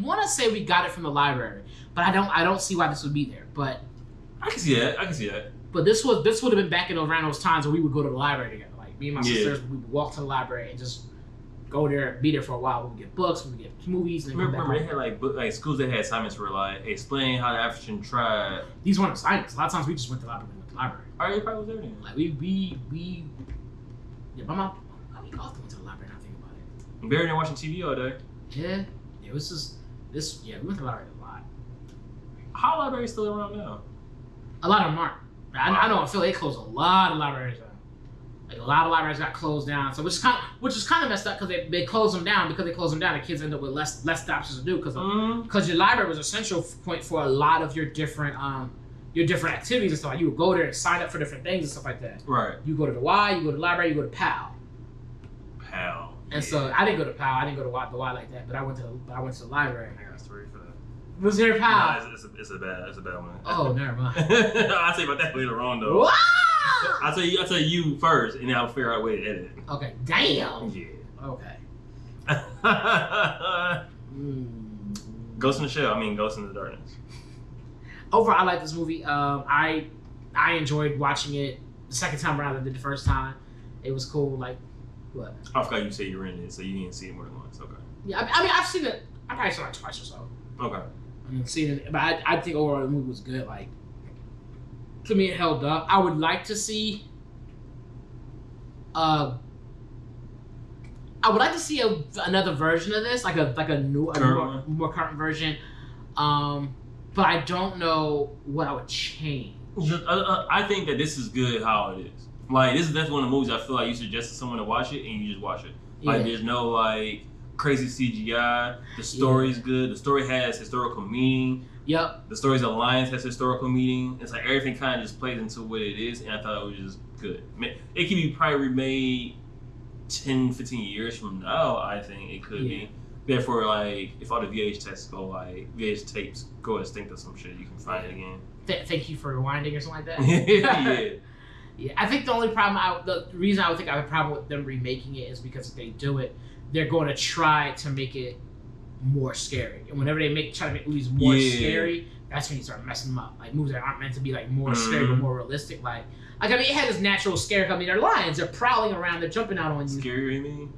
want to say we got it from the library, but I don't see why this would be there. But I can see that. But this would have been back in around those times where we would go to the library together. Like me and my sisters, we would walk to the library and just go there, be there for a while. We would get books, we would get movies. And remember they had like schools that had assignments where like explain how the African tribe. These weren't assignments. A lot of times we just went to the library. Are you probably was there then? Like we yeah, my mom. We often went to the library. Not thinking about it. Barry didn't watching TV all day. Yeah, it was just this. Yeah, we went to the library a lot. How libraries still around now? A lot of them aren't. I know in Philly they closed a lot of libraries down. Like a lot of libraries got closed down. So which is kind of messed up because they closed them down. Because they closed them down, the kids end up with less options to do because your library was a central point for a lot of your different activities and stuff. Like you would go there and sign up for different things and stuff like that. Right. You go to the Y, you go to the library, you go to PAL. PAL. And so I didn't go to PAL. I didn't go to the Y like that. But I went to the library. I got a story for that. Was there PAL? Nah, it's a bad one. Oh, never mind. I'll tell you about that later on though. What? I'll tell you first, and then I'll figure out a way to edit it. Okay. Damn. Yeah. Okay. Ghost in the Shell. Ghost in the Darkness. Overall, I like this movie. I enjoyed watching it the second time around than I did the first time. It was cool. Like, what? I forgot you said you were in it, so you didn't see it more than once. Okay. Yeah, I've seen it. I probably saw it twice or so. Okay. Seen it, but I think overall the movie was good. Like, to me, it held up. I would like to see. I would like to see another version of this, like a more current version. But I don't know what I would change. I think that this is good how it is. Like this is definitely one of the movies I feel like you suggest to someone to watch it and you just watch it. Like there's no like crazy CGI. The story's good. The story has historical meaning. Yep. The story's alliance has historical meaning. It's like everything kind of just plays into what it is, and I thought it was just good. It can be probably remade 10, 15 years from now. I think it could be. Therefore, like if all the VHS tapes go extinct or some shit, you can find it again. Thank you for rewinding or something like that. Yeah. Yeah. I think the only problem, the reason I would think I have a problem with them remaking it is because if they do it, they're going to try to make it more scary. And whenever they try to make movies more scary, that's when you start messing them up. Like movies that aren't meant to be like more scary but more realistic. Like it had this natural scare coming. They're lions. They're prowling around. They're jumping out on you. Scary, you mean?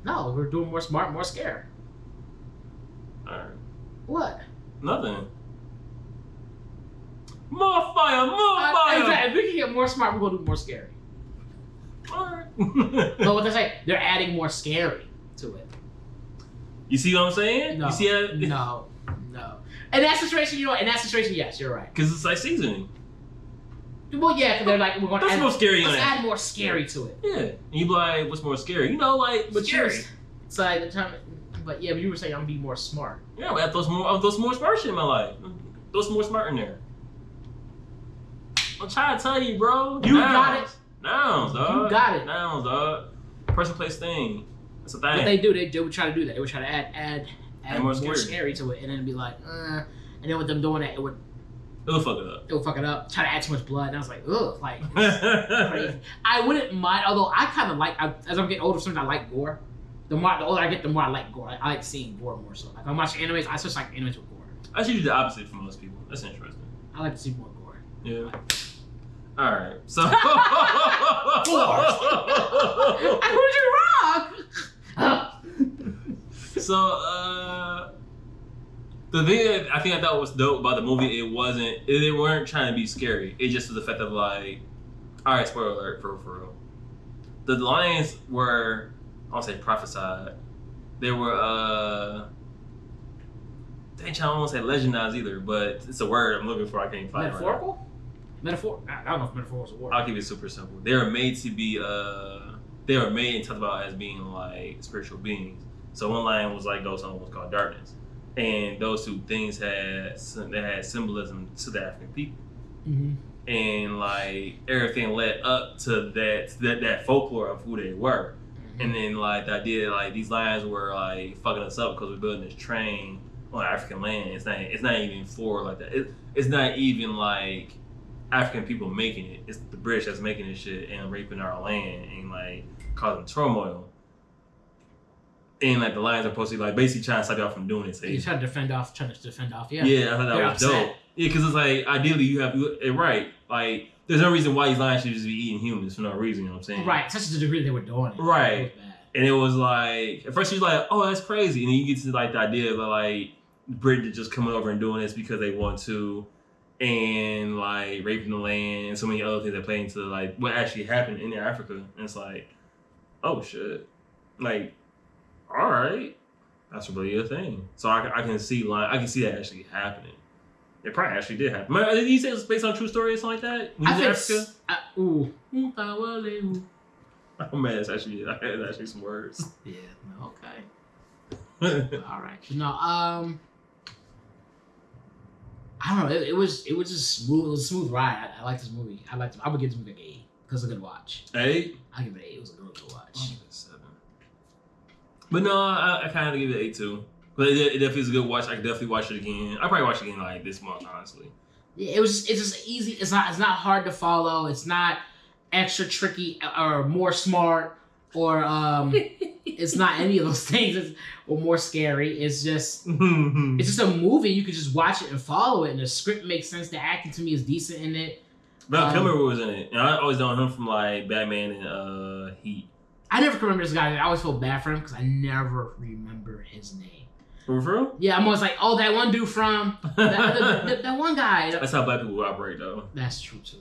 No, we're doing more smart, more scare. Alright. What? Nothing. More fire! Exactly. If we can get more smart, we're going to do more scary. Alright. But what they say, they're adding more scary to it. You see what I'm saying? No. You see that? No. In that situation, yes, you're right. Because it's like seasoning. Well, yeah, because they're like, we're going to add more scary. Let's add more scary to it. Yeah. And you be like, what's more scary? You know, like, but scary. It's like the time, but yeah, but you were saying I'm gonna be more smart. Yeah, but I throw some more smart shit in my life. Throw some more smart in there. I'm trying to tell you, bro. You got it. Nouns, dog. You got it. Nouns, dog. Person, place, thing. That's a thing. What they would try to do that. They would try to add more scary to it, and then it'd be like, and then with them doing that, it'll fuck it up. It'll fuck it up. Try to add too much blood, and I was like, ugh, like crazy. I wouldn't mind, although I kind of like, as I'm getting older, sometimes I like gore. The older I get, the more I like gore. I like seeing gore more so. Like I'm watching animes, I just like animes with gore. I should do the opposite for most people. That's interesting. I like to see more gore. Yeah. All right. So. I proved you wrong. So The thing that I thought was dope about the movie, they weren't trying to be scary. It just was the fact that like, all right, spoiler alert, for real. The lions were, I won't say prophesied. They were, I don't want to say legendized either, but it's a word I'm looking for. I can't find it. Metaphorical? Metaphor? I don't know if metaphor is a word. I'll keep it super simple. They were made to be, they were made and talked about as being like spiritual beings. So one lion was like ghost, and one was called darkness. And those two things had symbolism to the African people. Mm-hmm. And like everything led up to that folklore of who they were. Mm-hmm. And then like the idea that like these lions were like fucking us up because we're building this train on African land. It's not even for like that. It's not even like African people making it. It's the British that's making this shit and raping our land and like causing turmoil. And like the lions are supposed to be like basically trying to stop y'all from doing it. So you trying to defend off. Yeah. Yeah, I thought that was dope. Yeah, because it's like ideally you have it right. Like there's no reason why these lions should just be eating humans for no reason. You know what I'm saying? Right. Such a degree they were doing it. Right. It was bad. And it was like at first she was like, oh, that's crazy, and then you get to like the idea of like the British just coming over and doing this because they want to, and like raping the land and so many other things that play into like what actually happened in Africa. And it's like, oh shit, like. All right, that's really a thing. So I can see that actually happening. It probably actually did happen. Did you say it was based on a true story or something like that? When you Africa? Oh man, that's actually some words. Yeah. Okay. All right. I don't know. It was just smooth. It was a smooth ride. I like this movie. I would give this movie an 8 because it's a good watch. 8? I give it an 8. It was a good watch. I'll give it a 7. But no, I kind of give it an 8 too. But it definitely is a good watch. I could definitely watch it again. I'll probably watch it again like this month, honestly. Yeah, it's just easy. It's not hard to follow. It's not extra tricky or more smart or it's not any of those things. Or more scary. It's just a movie. You could just watch it and follow it, and the script makes sense. The acting to me is decent in it. Val Kilmer was in it, and I always know him from like Batman and Heat. I never can remember this guy. I always feel bad for him because I never remember his name. For real? Yeah, I'm always like, oh, that one dude from that one guy. That's how black people operate, though. That's true too.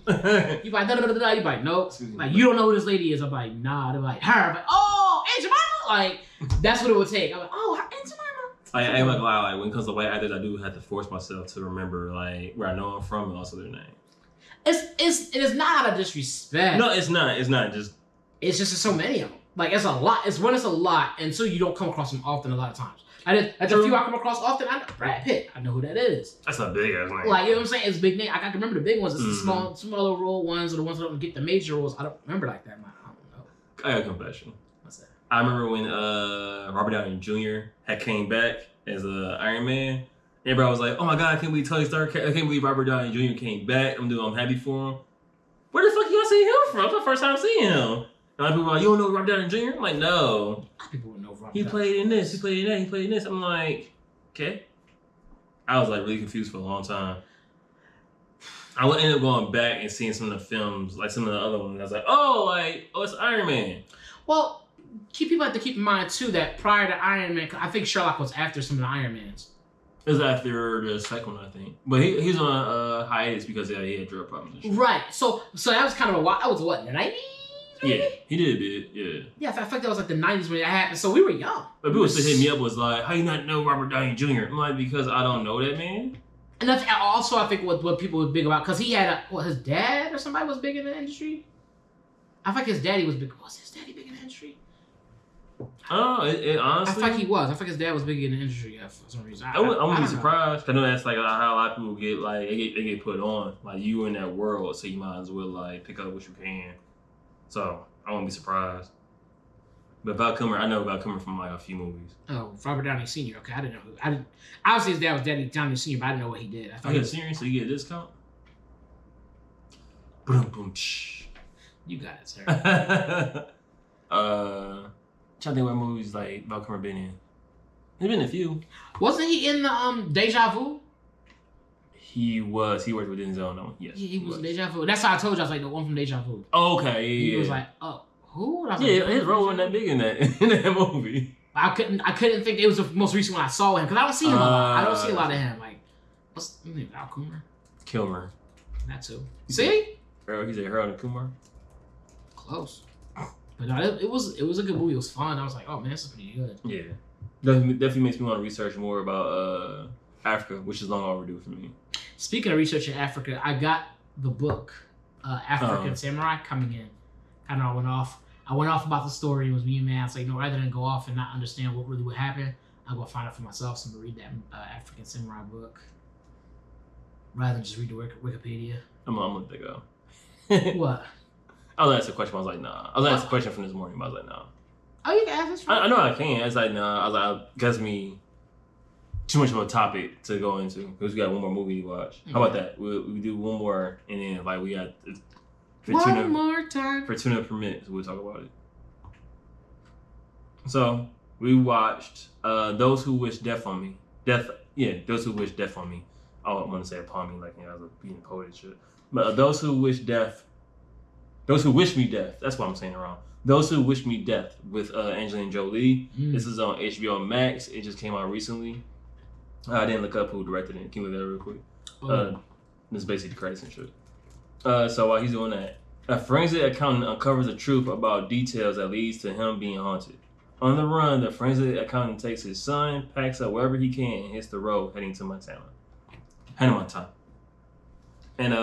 You like da-da-da-da-da. You like nope. Like you don't know who this lady is. I'm like nah. They're like her. I'm like oh, Aunt Jemima. Like that's what it would take. I'm like oh, Aunt Jemima. I ain't gonna lie. Like when it comes to white actors, I do have to force myself to remember like where I know them from and also their name. It is not out of disrespect. No, it's not. It's not just. It's just so many of them. Like it's a lot. It's a lot, and so you don't come across them often. A lot of times, that's a few I come across often. I know Brad Pitt. I know who that is. That's a big ass name. Like you know what I'm saying? It's a big name. I can remember the big ones. It's the smaller role ones, or the ones that don't get the major roles. I don't remember like that. I don't know. I got a confession. What's that? I remember when Robert Downey Jr. had came back as Iron Man. Everybody was like, "Oh my God, I can't believe Tony Stark. I can't believe Robert Downey Jr. came back. I'm happy for him." Where the fuck you gonna see him from? It's the first time seeing him. A lot of people are like, you don't know Robert Downey Jr.? I'm like, no. People would know Robert He played in this, he played in that, he played in this. I'm like, okay. I was like really confused for a long time. I would end up going back and seeing some of the films, like some of the other ones. I was like, oh, it's Iron Man. Well, people have to keep in mind too that prior to Iron Man, I think Sherlock was after some of the Iron Mans. It was after the second one, I think. But he's on a hiatus because he had drug problems. Right. So that was kind of that was what, the 90s? Yeah, he did a bit, yeah. Yeah, I feel like that was like the 90s when that happened, so we were young. But people still hit me up was like, how you not know Robert Downey Jr.? I'm like, because I don't know that man. And that's also, I think, what people were big about, because he had his dad or somebody was big in the industry? I think his daddy was big. Was his daddy big in the industry? Oh, it honestly? I think he was. I think his dad was big in the industry for some reason. I wouldn't be surprised. I know that's like how a lot of people get, like, they get put on. Like, you in that world, so you might as well, like, pick up what you can. So, I won't be surprised. But Val Kilmer, I know Val Kilmer from like a few movies. Oh, Robert Downey Sr. Okay, I didn't know who. Obviously, his dad was Downey Sr., but I didn't know what he did. I thought he was senior, so you get a discount? Boom, boom, You got it, sir. Trying to think what movies like Val Kilmer been in. He's been in a few. Wasn't he in the Deja Vu? He was. He worked with Denzel. No, yes. He was in Deja Vu. That's how I told you. I was like the one from Deja Vu. Okay. He was like, oh, who? Yeah, his role wasn't that big in that movie. I couldn't think it was the most recent one I saw him because I don't see him a lot. I don't see a lot of him. Like, what's his name? Val Kilmer? Kilmer. That too. See? He's a Harold and Kumar. Close. But no, it was a good movie. It was fun. I was like, oh man, this is pretty good. Yeah. Definitely makes me want to research more about Africa, which is long overdue for me. Speaking of researching Africa, I got the book African Samurai coming in. Kind of went off. I went off about the story. It was me and man. So, rather than go off and not understand what really would happen, I'll go find out for myself. So I'm going to read that African Samurai book rather than just read the Wikipedia. I'm going to let that go. What? I was asked a question. I was like, nah. I was asked a question from this morning, but I was like, nah. Oh, you can ask this? I know I can. It's like, nah. I was like, it gives me too much of a topic to go into because we got one more movie to watch. How about that? We do one more, and then like we got one more time. For 2 permits, we'll talk about it. So we watched Those Who Wish Death on Me. Those Who Wish Death on Me. I want to say upon me, like I was being a poet and shit. But Those Who Wish Me Death. That's why I'm saying it wrong. Those Who Wish Me Death with Angelina Jolie. This is on HBO Max. It just came out recently. I didn't look up who directed it. Can you look at that real quick? This is basically crazy and shit. So while he's doing that, a forensic accountant uncovers the truth about details that leads to him being haunted. On the run, the forensic accountant takes his son, packs up wherever he can, and hits the road heading to Montana. And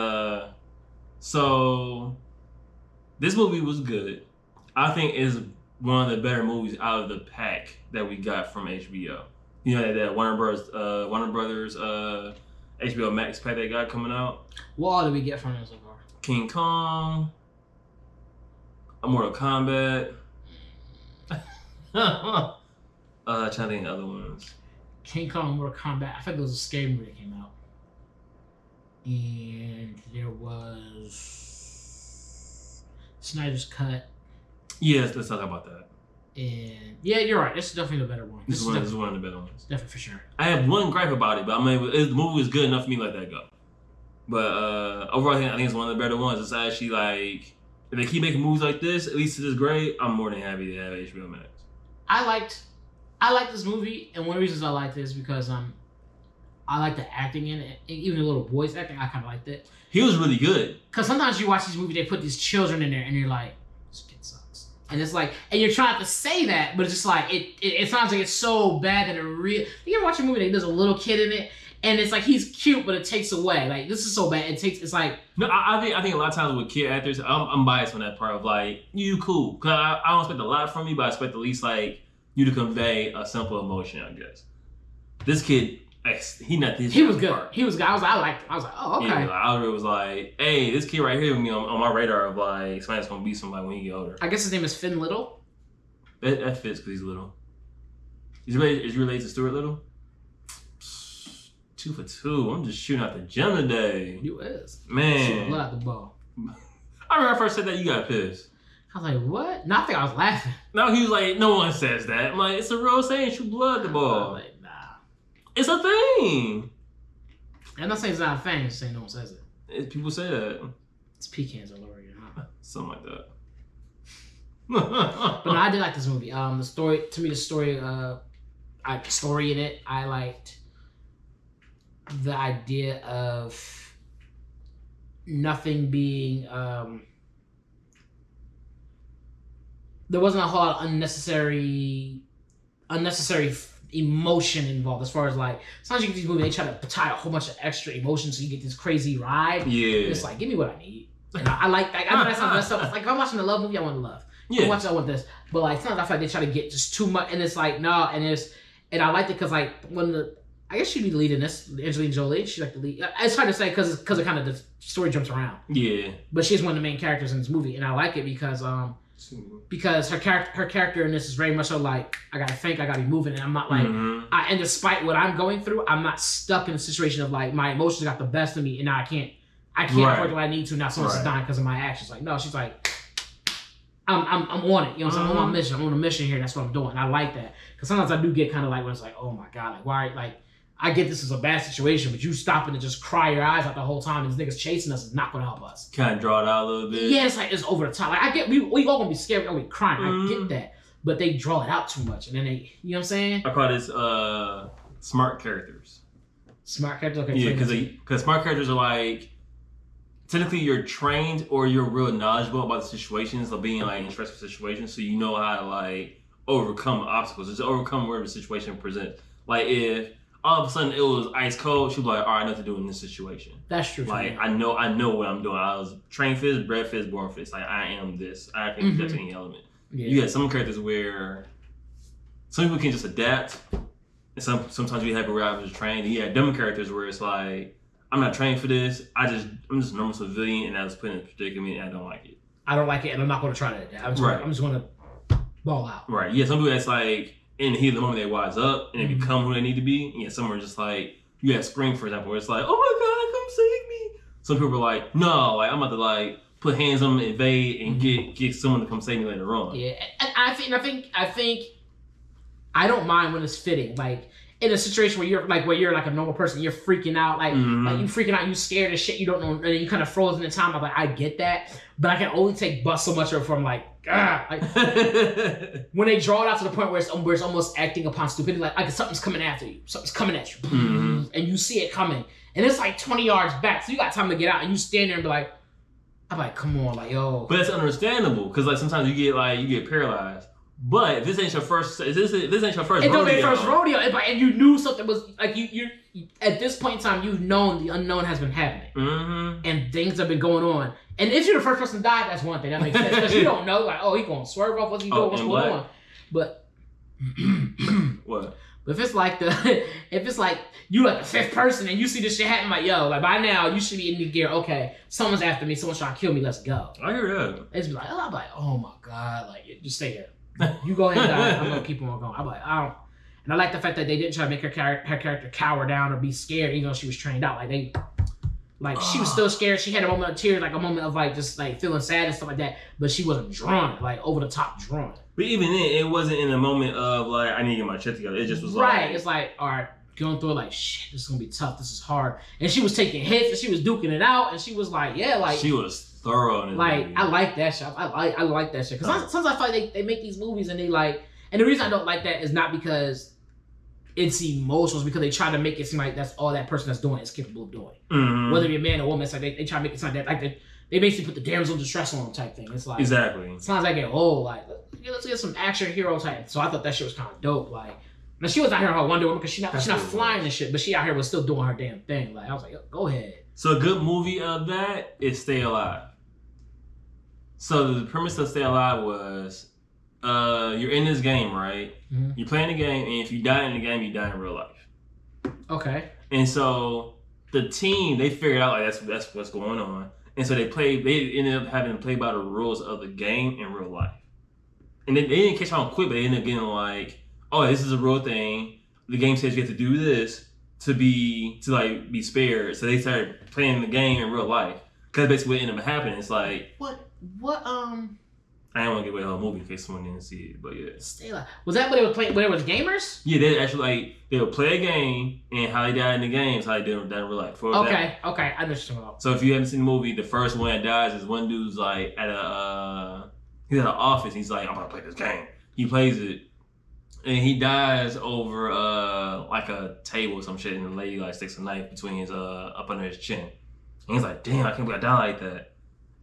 so this movie was good. I think it's one of the better movies out of the pack that we got from HBO. That Warner Brothers HBO Max pack they got coming out. What all did we get from it so far? King Kong, Mortal Kombat. Trying to think of other ones. King Kong, Mortal Kombat. I think there was a scary movie that came out. And there was Snyder's Cut. Yes, let's talk about that. And yeah, you're right. This is definitely the better one. This is one of the better ones. Definitely for sure. I have one gripe about it, but the movie was good enough for me to let that go. But overall, I think it's one of the better ones. It's actually like, if they keep making movies like this, at least to this grade, I'm more than happy to have HBO Max. I liked this movie, and one of the reasons I liked it is because I like the acting in it. Even the little boy's acting, I kind of liked it. He was really good. Because sometimes you watch these movies, they put these children in there, and you're like, this kid sucks. And it's like, and you're trying to say that, but it's just like, it sounds like it's so bad that it really... You ever watch a movie that there's a little kid in it, and it's like, he's cute, but it takes away. Like, this is so bad. It's like... No, I think a lot of times with kid actors, I'm biased on that part of like, you cool. Because I don't expect a lot from you, but I expect at least like, you to convey a simple emotion, I guess. This kid... He was good. Part. He was good. I was like, oh, okay. Yeah, I was like, hey, this kid right here with me on my radar of like, somebody's gonna be somebody when he get older. I guess his name is Finn Little. That fits because he's little. Is he related to Stuart Little? 2 for 2. I'm just shooting out the gym today. You is. Man. Shooting blood out the ball. I remember I first said that, you got pissed. I was like, what? No, I think I was laughing. No, he was like, no one says that. I'm like, it's a real saying, shoot blood at the ball. I was like, it's a thing. I'm not saying it's not a thing. I'm just saying no one says it. People say that. It's pecans all over you, huh? Something like that. But no, I did like this movie. The story in it, I liked the idea of nothing being. There wasn't a whole lot of unnecessary emotion involved, as far as like sometimes you get these movies, they try to tie a whole bunch of extra emotion so you get this crazy ride. Yeah, and it's like, give me what I need. And I like that. I know that sounds messed up. It's like if I'm watching a love movie, I want love. Yeah, I want this. But like sometimes I feel like they try to get just too much, and it's like no, and I liked it because like I guess she'd be the lead in this, Angelina Jolie. She's like the lead. It's hard to say because it kind of the story jumps around. Yeah, but she's one of the main characters in this movie, and I like it because her character in this is very much so like I gotta think, I gotta be moving, and I'm not like and despite what I'm going through, I'm not stuck in a situation of like my emotions got the best of me and now I can't afford what I need to. Now someone's dying because of my actions. Like no, she's like I'm on it. You know what I'm saying? I'm on a mission. I'm on a mission here. That's what I'm doing. And I like that because sometimes I do get kind of like when it's like oh my god, like why like. I get this is a bad situation, but you stopping to just cry your eyes out the whole time and these niggas chasing us is not gonna help us. Kind of draw it out a little bit. Yeah, it's like it's over the top. Like I get we all gonna be scared, we're gonna be crying. I get that. but they draw it out too much, and then they, you know what I'm saying? I call this smart characters. Smart characters, okay. Yeah, because smart characters are like, technically you're trained or you're real knowledgeable about the situations of being like in stressful situations, so you know how to like overcome obstacles, just overcome whatever the situation presents. Like if all of a sudden it was ice cold, she'd be like, all right, I know what to do in this situation. That's true. Like I know what I'm doing. I was trained for this, bred for this, born for this. Like I am this. I can adapt to any element. Yeah. You got some characters where some people can just adapt, and sometimes you have where I was trained. And you have dumb characters where it's like, I'm not trained for this. I'm just a normal civilian, and I was put in a predicament, and I don't like it. I don't like it, and I'm not going to try to adapt. I'm just going to ball out. Right. Yeah. Some people that's like in the heat of the moment they wise up and they become who they need to be. And yeah. Some are just like, you have Spring, for example, where it's like, oh my God, come save me. Some people are like, no, like I'm about to like put hands on them, invade, and get someone to come save me later on. Yeah. And I think I don't mind when it's fitting. Like in a situation where you're like a normal person, you're freaking out, like you freaking out, you scared as shit, you don't know, and you kind of frozen in time. I'm like, I get that, but I can only take bust so much from like, like when they draw it out to the point where it's almost acting upon stupidity, like something's coming after you, something's coming at you, and you see it coming, and it's like 20 yards back, so you got time to get out, and you stand there and be like, I'm like, come on, like yo. But that's understandable, because like sometimes you get paralyzed. But if this ain't your first, rodeo. It don't be your first rodeo, and you knew something was like you at this point in time, you've known the unknown has been happening, and things have been going on. And if you're the first person to die, that's one thing that makes sense, because you don't know, like, oh, he going to swerve off, what's he doing, what's going on? But what? But if it's like you like the fifth person and you see this shit happen, like yo, like by now you should be in the gear. Okay, someone's after me, someone's trying to kill me. Let's go. I hear that. It's like I'm like, oh my God, like just stay here. You go ahead and die. I'm gonna keep on going. I'm like, I don't. And I like the fact that they didn't try to make her character cower down or be scared, even though she was trained out. Like she was still scared. She had a moment of tears, like a moment of like just like feeling sad and stuff like that. But she wasn't drawn, like over the top drawn. But even then, it wasn't in a moment of like I need to get my shit together. It just was right. It's like, all right, going through it, like shit, this is gonna be tough. This is hard. And she was taking hits and she was duking it out. And she was like, yeah, like she was thorough in it. Like I like that shit. I like that shit, because sometimes I feel like they make these movies and they like, and the reason I don't like that is not because it's emotional, it's because they try to make it seem like that's all that person that's doing is capable of doing. Whether it be a man or woman, it's like they try to make it sound that like they basically put the damsel in distress on them type thing. It's like exactly. It sounds like get old, like let's get some action hero type. So I thought that shit was kind of dope. Like now she was out here her Wonder Woman because she's not flying and shit, but she out here was still doing her damn thing. Like I was like, go ahead. So a good movie of that is Stay Alive. So the premise of Stay Alive was, you're in this game, right? You're playing the game, and if you die in the game, you die in real life. Okay. And so the team, they figured out like that's what's going on, and so they ended up having to play by the rules of the game in real life. And they didn't catch on quick, but they ended up getting like, oh, this is a real thing. The game says you have to do this to be spared. So they started playing the game in real life. Because basically what ended up happening, it's like What I don't want to give away the whole movie in case someone didn't see it, but yeah. Stay Alive. Was that what they were playing when it was gamers? Yeah, they actually like they would play a game, and how they died in the game is how they did that in real life. Okay, I understand. So if you haven't seen the movie, the first one that dies is one dude's like at he's at an office. He's like, I'm gonna play this game. He plays it, and he dies over like a table or some shit, and the lady like sticks a knife between his up under his chin. And he's like, damn, I can't believe I died like that.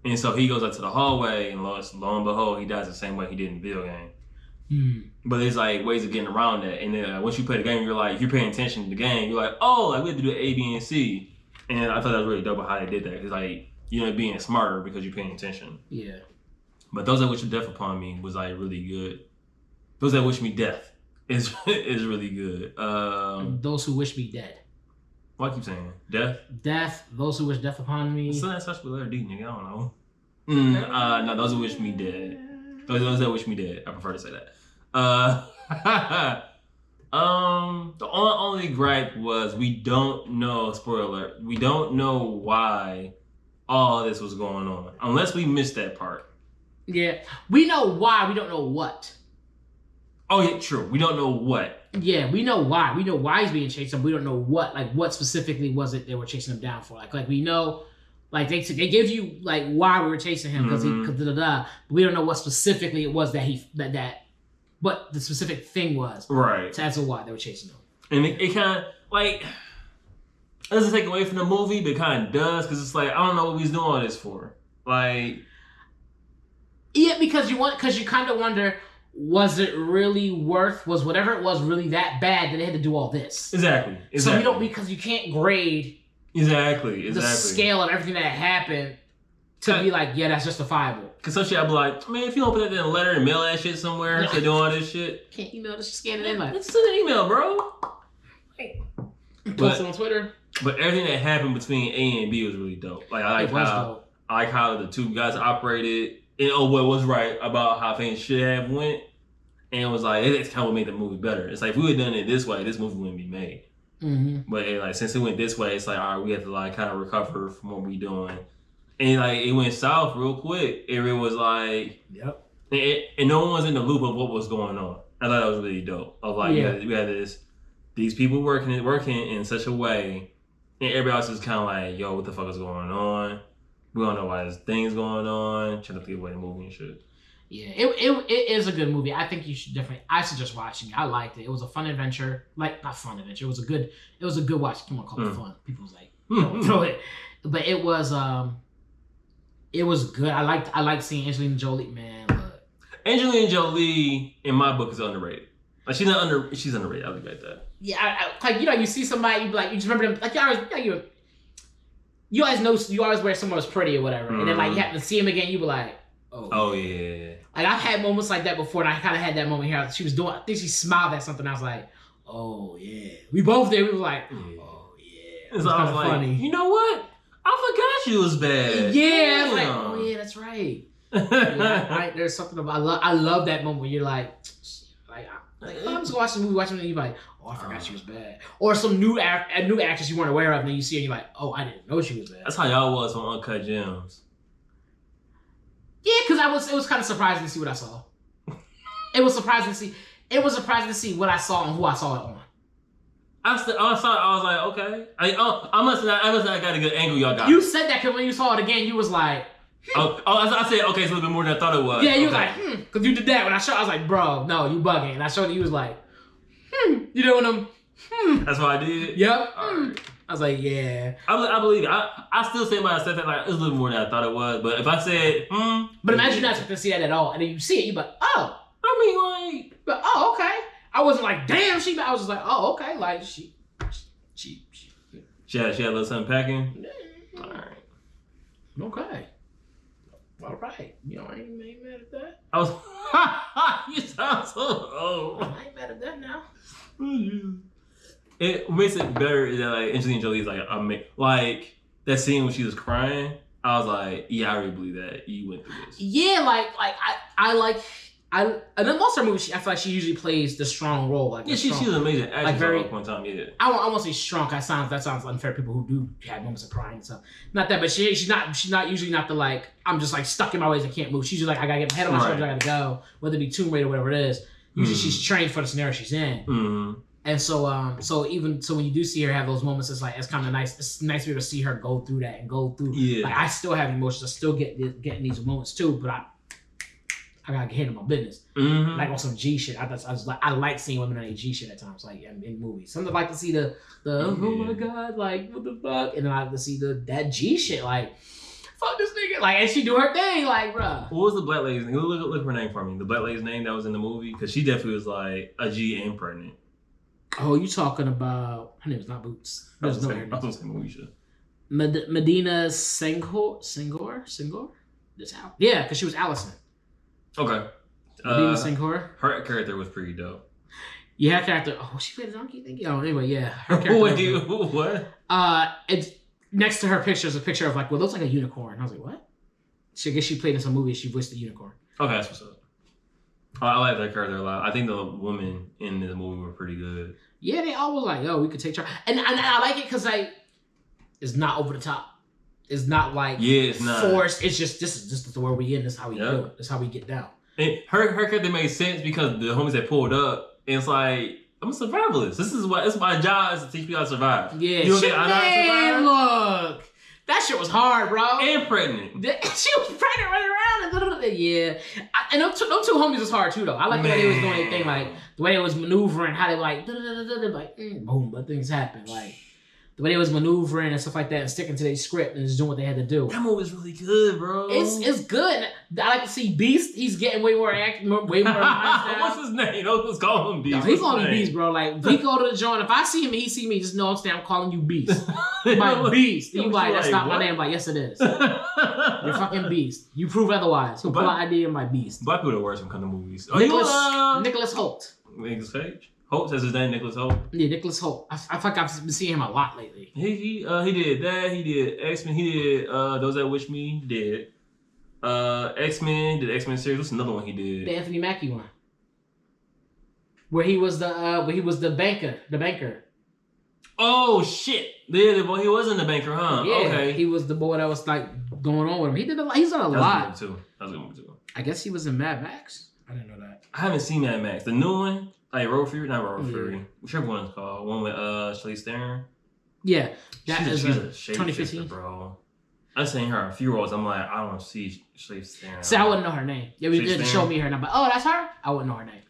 And so he goes out to the hallway, and lo and behold, he dies the same way he did in the video game. But there's like ways of getting around that. And then once you play the game, you're like, if you're paying attention to the game, you're like, oh, like we have to do A, B, and C. And I thought that was really dope how they did that. It's like, you know, being smarter because you're paying attention. Yeah. But Those That Wish Death Upon Me was like really good. Those That Wish Me Death is really good. Those Who Wish Me Dead. What I keep saying? Death? Death. Those Who Wish Death Upon Me. So that starts with letter D, nigga. I don't know. No, Those Who Wish Me Dead. Those That Wish Me Dead. I prefer to say that. The only gripe was we don't know, spoiler alert, we don't know why all this was going on. Unless we missed that part. Yeah. We know why, we don't know what. Oh yeah, true. We don't know what. Yeah, we know why. We know why he's being chased, but we don't know what. Like, what specifically was it they were chasing him down for? Like we know, like they give you like why we were chasing him because but we don't know what specifically it was that But the specific thing was right. That's why they were chasing him. And it kind of like it doesn't take away from the movie, but it kind of does because it's like I don't know what he's doing all this for. Like, yeah, because you kind of wonder, was it really was whatever it was really that bad that they had to do all this? Exactly. So you don't, because you can't grade exactly the scale of everything that happened to be like, yeah, that's justifiable. Cause some shit I'd be like, man, if you don't put that in a letter and mail that shit somewhere to do all this shit. Can't email, just scan it in like. Let's send an email, bro. Post it on Twitter. But everything that happened between A and B was really dope. Like I like how the two guys operated and what was right about how things should have went. And it was like it's kind of what made the movie better. It's like if we had done it this way, this movie wouldn't be made. Mm-hmm. But like since it went this way, it's like all right, we have to like kind of recover from what we doing. And like it went south real quick. It was like, yep. And no one was in the loop of what was going on. I thought that was really dope. Of like, yeah, we had these people working in such a way, and everybody else is kind of like, yo, what the fuck is going on? We don't know why there's things going on. Trying to think away the movie and shit. Yeah, it is a good movie. I think you should definitely. I suggest watching it. I liked it. It was a fun adventure. Like not fun adventure. It was a good watch. Come on, call it fun. People's like throw it, but it was good. I liked seeing Angelina Jolie, man. But Angelina Jolie in my book is underrated. Like she's underrated. I'll leave it at that. Yeah, I like you see somebody, you be like, you just remember them, like you always know, you always wear someone who's pretty or whatever, and then like you have to see him again, you be like, oh yeah. Like I've had moments like that before, and I kind of had that moment here. She was doing, I think she smiled at something. I was like, oh yeah. We both did. We were like, oh yeah. So I was like, funny. You know what? I forgot she was bad. Yeah, I was like, oh yeah, that's right. There's something about I love that moment where you're like I'm just watching the movie, and you're like, oh, I forgot she was bad. Or some new actress you weren't aware of, and then you see her, and you're like, oh, I didn't know she was bad. That's how y'all was on Uncut Gems. Yeah, because it was kind of surprising to see what I saw. It was surprising to see what I saw and who I saw it on. I was like, okay. I must not got a good angle y'all got. You said that because when you saw it again, you was like, I said, okay, it's a little bit more than I thought it was. Yeah, you was like, because you did that when I showed. I was like, bro, no, you bugging. And I showed you was like, you know when I'm, That's what I did. Yep. Right. I was like, yeah. I believe it. I still say when I said that like it's a little more than I thought it was. But if I said, but imagine you're not supposed to see that at all, and then you see it, you like, oh. I mean, like, but okay. I wasn't like, damn, I was just like, oh, okay, like she had a little something packing. Yeah. All right. Okay. All right. You know, I ain't mad at that. I was. You sound so old. I ain't mad at that now. It makes it better that like Angelina Jolie's like that scene when she was crying. I was like, yeah, I really believe that you went through this. Yeah, and then most of her movies, I feel like she usually plays the strong role. Like yeah, she's an amazing actress like at one time. Yeah, I won't say strong. That sounds unfair. People who do have moments of crying and stuff. Not that, but she's not usually not the like I'm just like stuck in my ways. I can't move. She's just like I gotta get my head on my shoulders. I gotta go. Whether it be Tomb Raider or whatever it is. Usually she's trained for the scenario she's in. Mm-hmm. And so when you do see her have those moments, it's like it's kind of nice. It's nice to be able to see her go through that and go through. Yeah. Like I still have emotions. I still getting these moments too, but I gotta get into my business. Mm-hmm. Like on some G shit. I like seeing women on G shit at times, like in movies. Some like to see the oh my god, like what the fuck, and then I like to see that G shit, like fuck this nigga, like and she do her thing, like bruh. What was the black lady's name? Look her name for me. The black lady's name that was in the movie, because she definitely was like a G and pregnant. Oh, you talking about? Her name is not Boots. There's no hair. I was saying Moesha. Medina Senghor. This out. Yeah, because she was Allison. Okay. Medina Senghor. Her character was pretty dope. Yeah, her character. Oh, she played a donkey. Thank you. Oh, anyway, yeah. Her character. What? It's next to her picture is a picture of like what looks like a unicorn. I was like, what? I guess she played in some movie. She voiced the unicorn. Okay, that's what's up. I like that character a lot. I think the women in the movie were pretty good. Yeah, they all was like, "Yo, we could take charge," and I like it because like it's not over the top. It's not like it's not forced. It's just this is the world we in. This is how we do it. This is how we get down. And her character made sense because the homies that pulled up, and it's like I'm a survivalist. This is my job is to teach people how to survive. Yeah, you know I know how to survive. Look, That shit was hard, bro. And pregnant. She was pregnant running around. And them two homies was hard too, though. I like the way they was doing their thing, like the way they was maneuvering, how they like boom, but things happen, like. The way they was maneuvering and stuff like that and sticking to their script and just doing what they had to do. That movie was really good, bro. It's good. I like to see Beast. He's getting way more acting, way more. What's his name? Let's call him Beast. No, he's calling me Beast, bro. Like, we go to the joint. If I see him and he see me, just know I'm calling you Beast. My Beast. And you like, that's not my name. I'm like, yes, it is. You're fucking Beast. You prove otherwise. He'll pull out ID and my Beast. Black people are worse when it comes to movies. Nicholas Hoult. Nicholas Cage? Holt says his name, Nicholas Holt. Yeah, Nicholas Hoult. I feel like I've been seeing him a lot lately. He did that. He did X-Men. He did Those That Wish Me Dead. X-Men. Did X-Men series. What's another one he did? The Anthony Mackie one. Where he was the banker. Oh shit! Yeah, boy, he was in the banker, huh? Yeah, okay. He was the boy that was like going on with him. He's done a lot. That was a good one too. I guess he was in Mad Max. I didn't know that. I haven't seen Mad Max. The new one. Like Road Fury, not Road Fury. Whichever one it's called. One with Charlize Theron. Yeah, she's a 2015, bro. I've seen her a few roles. I'm like, I don't see Charlize Theron. See, I wouldn't know her name. Yeah, we did show me her, and I'm like, oh, that's her. I wouldn't know her name.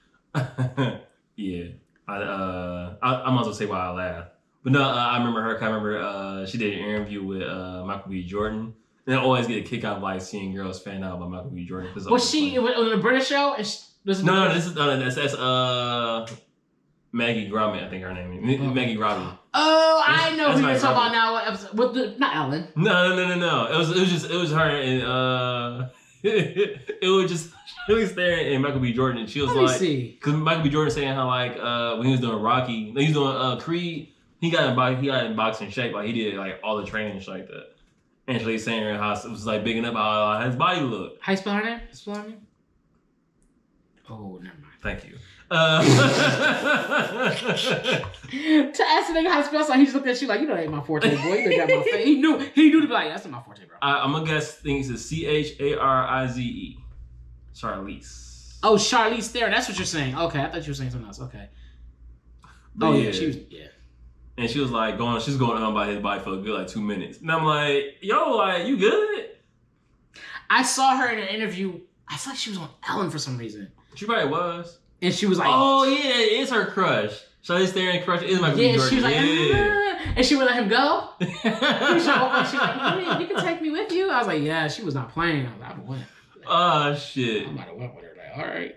Yeah, I might as well say why I laugh. But no, I remember her. I remember she did an interview with Michael B. Jordan. And I always get a kick out of like seeing girls fan out about Michael B. Jordan. Was she on the British show? That's Maggie Gromit, I think her name is. Maggie Robbie. Oh, I know who you're talking about now. What episode? With the not Ellen. No. It was her and it was just really staring at Michael B. Jordan, and she was because Michael B. Jordan saying how like when he was doing Rocky, he was doing Creed, he got in boxing shape, like he did like all the training and shit like that. And she's saying how it was like bigging up how his body looked. How you spell her name? Oh, never mind. Thank you. To ask a nigga how to spell something, he just looked at you like, you know that ain't my forte, boy. You got my face. He knew to be like, that's not my forte, bro. I'm gonna guess things is Charize. Charlize. Oh, Charlize Theron. That's what you're saying. Okay, I thought you were saying something else. Okay. But yeah, she was, yeah. And she was like she's going on by his body for a good like 2 minutes. And I'm like, yo, like, you good? I saw her in an interview. I thought she was on Ellen for some reason. She probably was. And she was like, oh yeah, it is her crush. Charlize Theron crush is my Jordan. She was like, and she would let him go. She was like, you can take me with you. I was like, yeah, she was not playing. I was like, I went. Oh shit. I might have went with her. Like, all right.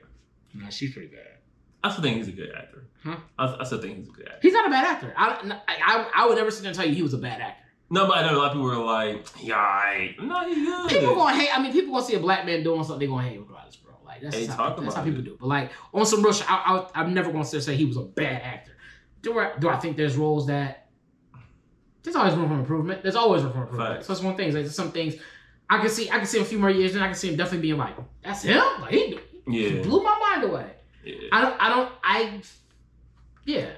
No, she's pretty bad. I still think he's a good actor. Huh? I still think he's a good actor. He's not a bad actor. I would never sit there and tell you he was a bad actor. No, but I know a lot of people were like, yeah, no, he's good. People gonna hate. I mean, people gonna see a black man doing something, they gonna hate regardless, bro. Like that's how people do. But like on some real shit, I'm never gonna sit there and say he was a bad actor. Do I think there's roles that there's always room for improvement? There's always room for improvement. Facts. So that's one thing. Like, there's some things I can see a few more years, and I can see him definitely being like, that's him. Like he blew my mind away. Yeah.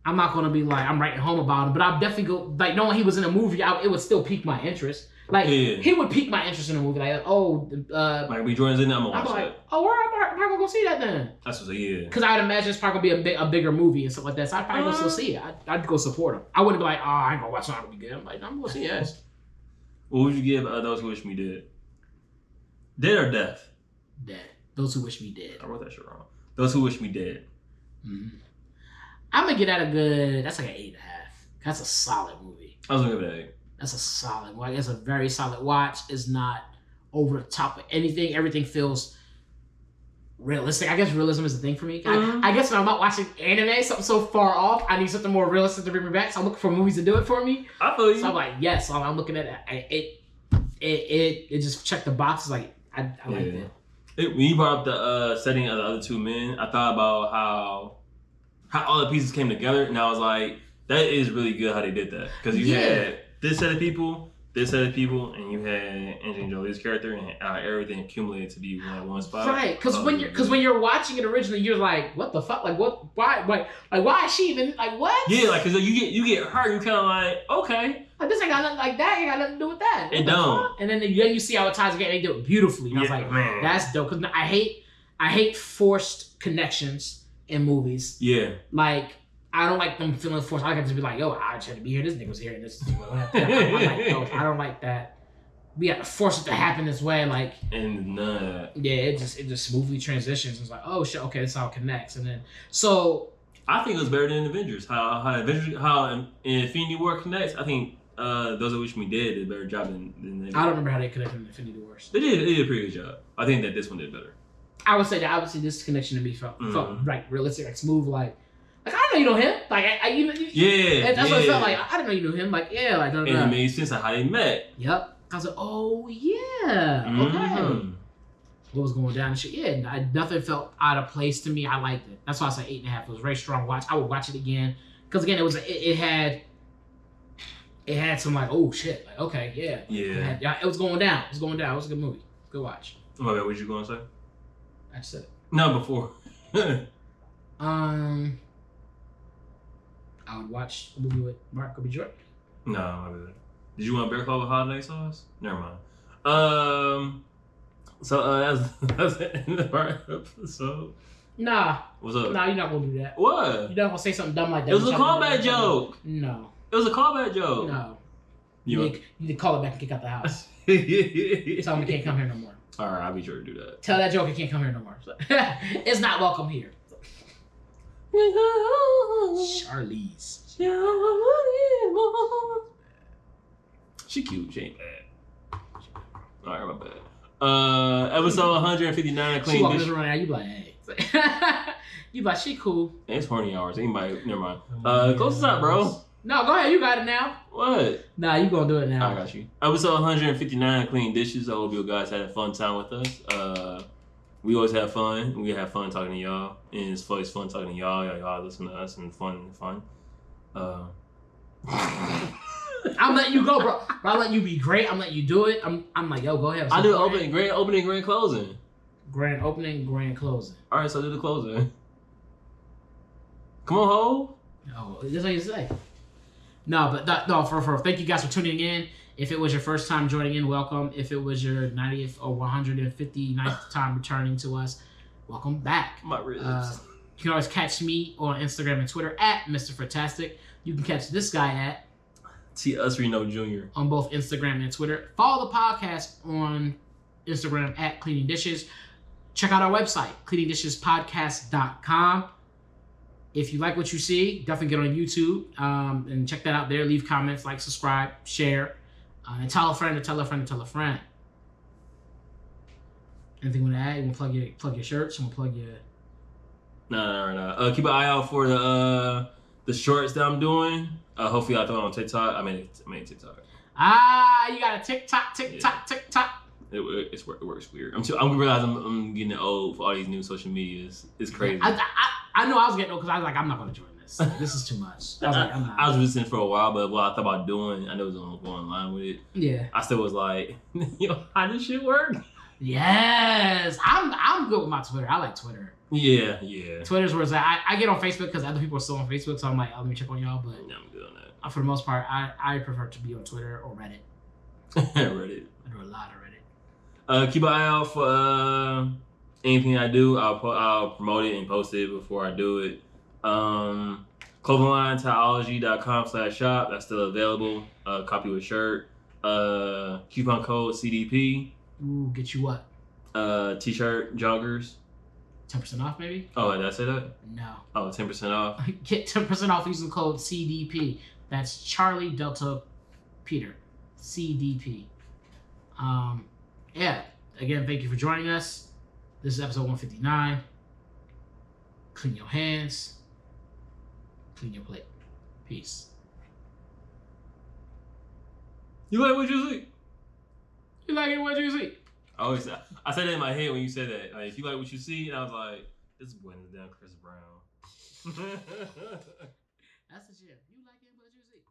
I'm not gonna be like I'm writing home about him, but I'll definitely go like knowing he was in a movie. It would still pique my interest. Like he would pique my interest in a movie. Like Michael B. Jordan's in it. I'm gonna watch it. Oh, where am I gonna go see that then? That's what Because I would imagine it's probably gonna be a bigger movie and stuff like that. So I'd probably go still see it. I'd go support him. I wouldn't be like, I ain't gonna watch it. It's gonna be good. I'm like, no, I'm gonna see it. What would you give Those Who Wish Me Dead? Dead or death? Dead. Those Who Wish Me Dead. I wrote that shit wrong. Those Who Wish Me Dead. Mm-hmm. I'm gonna get that a good. That's like an 8.5. That's a solid movie. I was gonna give it an 8. That's a solid one. It's a very solid watch. It's not over the top of anything. Everything feels realistic. I guess realism is the thing for me. Mm-hmm. I guess when I'm not watching anime, something so far off, I need something more realistic to bring me back. So I'm looking for movies to do it for me. I feel you. So I'm like, yes. So I'm looking at it. It just checked the boxes. Like I like it. When you brought up the setting of the other two men, I thought about how all the pieces came together, and I was like, that is really good how they did that. Because you had this set of people, and you had Angelina Jolie's character, and everything accumulated to be one spot. Right, because when you're watching it originally, you're like, what the fuck? Like what? Why is she even like what? Yeah, like because you get hurt, you kind of like okay. Like this ain't got nothing like that. Ain't got nothing to do with that. It don't. And then you see how it ties together. They do it beautifully. And I was like, man, that's dope. Because I hate forced connections in movies. Yeah. Like I don't like them feeling forced. I like to be like, yo, I just had to be here. This nigga was here. And this is what happened. I don't like that. We have to force it to happen this way. Like, and yeah, it just smoothly transitions. It's like, oh shit, okay, this all connects. And then so I think it was better than Avengers. How Infinity War connects. I think those of which we did a better job than I don't remember how they connected in Infinity Wars. They did a pretty good job. I think that this one did better. I would say that obviously this connection to me felt like realistic, like smooth, like I didn't know you know him. Like that's what it felt like. I didn't know you knew him. Like like and it made sense of how they met. Yep. I was like, oh yeah, okay. What was going down and shit? Yeah, nothing felt out of place to me. I liked it. That's why I said 8.5. It was a very strong watch. I would watch it again because again, it had some like, oh shit, like okay, yeah. It was going down. It was going down. It was a good movie. Good watch. My bad. What you gonna say? I just said it. No, before. I would watch a movie with Mark B. Jordan. No, my bad. Did you want bear claw with holiday sauce? Never mind. So that's the end of our episode. Nah. What's up? Nah, you're not gonna do that. What? You're not gonna say something dumb like that. It was a callback joke. No. It was a callback joke. No. You need to call it back and kick out the house. Tell him he can't come here no more. All right, I'll be sure to do that. Tell that joke he can't come here no more. It's not welcome here. Charlize. She cute. She ain't bad. All right, my bad. Episode 159. Clean. She walking around now. You be like, hey. You be like, she cool. It's horny hours. Anybody? Never mind. Close this out, bro. No, go ahead. You got it now. What? Nah, you gonna do it now. I got you. Episode 159. Clean dishes. I hope you guys had a fun time with us. We always have fun. We have fun talking to y'all, and it's fun talking to y'all. Y'all listen to us and fun. I'm letting you go, bro. I'm letting you be great. I'm letting you do it. I'm like, yo, go ahead. I do grand opening, grand closing. Grand opening, grand closing. All right, so do the closing. Come on, ho. Oh, that's what you say. No, but for thank you guys for tuning in. If it was your first time joining in, welcome. If it was your 90th or 159th time returning to us, welcome back. My ribs. You can always catch me on Instagram and Twitter at Mr. Fantastic. You can catch this guy at Reno Jr. on both Instagram and Twitter. Follow the podcast on Instagram at Cleaning Dishes. Check out our website, cleaningdishespodcast.com. If you like what you see, definitely get on YouTube and check that out there. Leave comments, like, subscribe, share, and tell a friend to tell a friend to tell a friend. Anything you want to add? You want to plug your shirts? You want to plug your... No. Keep an eye out for the shorts that I'm doing. Hopefully I'll throw it on TikTok. I made TikTok. You got a TikTok. It works weird. I'm realizing I'm getting old for all these new social medias. It's crazy. I know I was getting old because I was like, I'm not going to join this. This is too much. I was like, I'm not. I was listening for a while, but what I thought about doing, I know it was going to go in line with it. Yeah. I still was like, how does shit work? Yes. I'm good with my Twitter. I like Twitter. Yeah. Twitter's where it's at. I get on Facebook because other people are still on Facebook, so I'm like, let me check on y'all. But yeah, I'm good on that. For the most part, I prefer to be on Twitter or Reddit. Reddit. I do a lot of Reddit. Keep an eye out for anything I do. I'll promote it and post it before I do it. Clothingline.tyology.com/shop. That's still available. Copy with shirt. Coupon code CDP. Ooh, get you what? T-shirt, joggers. 10% off, maybe? Oh, did I say that? No. Oh, 10% off. Get 10% off using code CDP. That's Charlie Delta Peter. CDP. Yeah. Again, thank you for joining us. This is episode 159. Clean your hands. Clean your plate. Peace. You like what you see? You like it? What you see? I said that in my head when you said that. Like, if you like what you see, and I was like, this boy is down Chris Brown. That's the shit. You like it? What you see?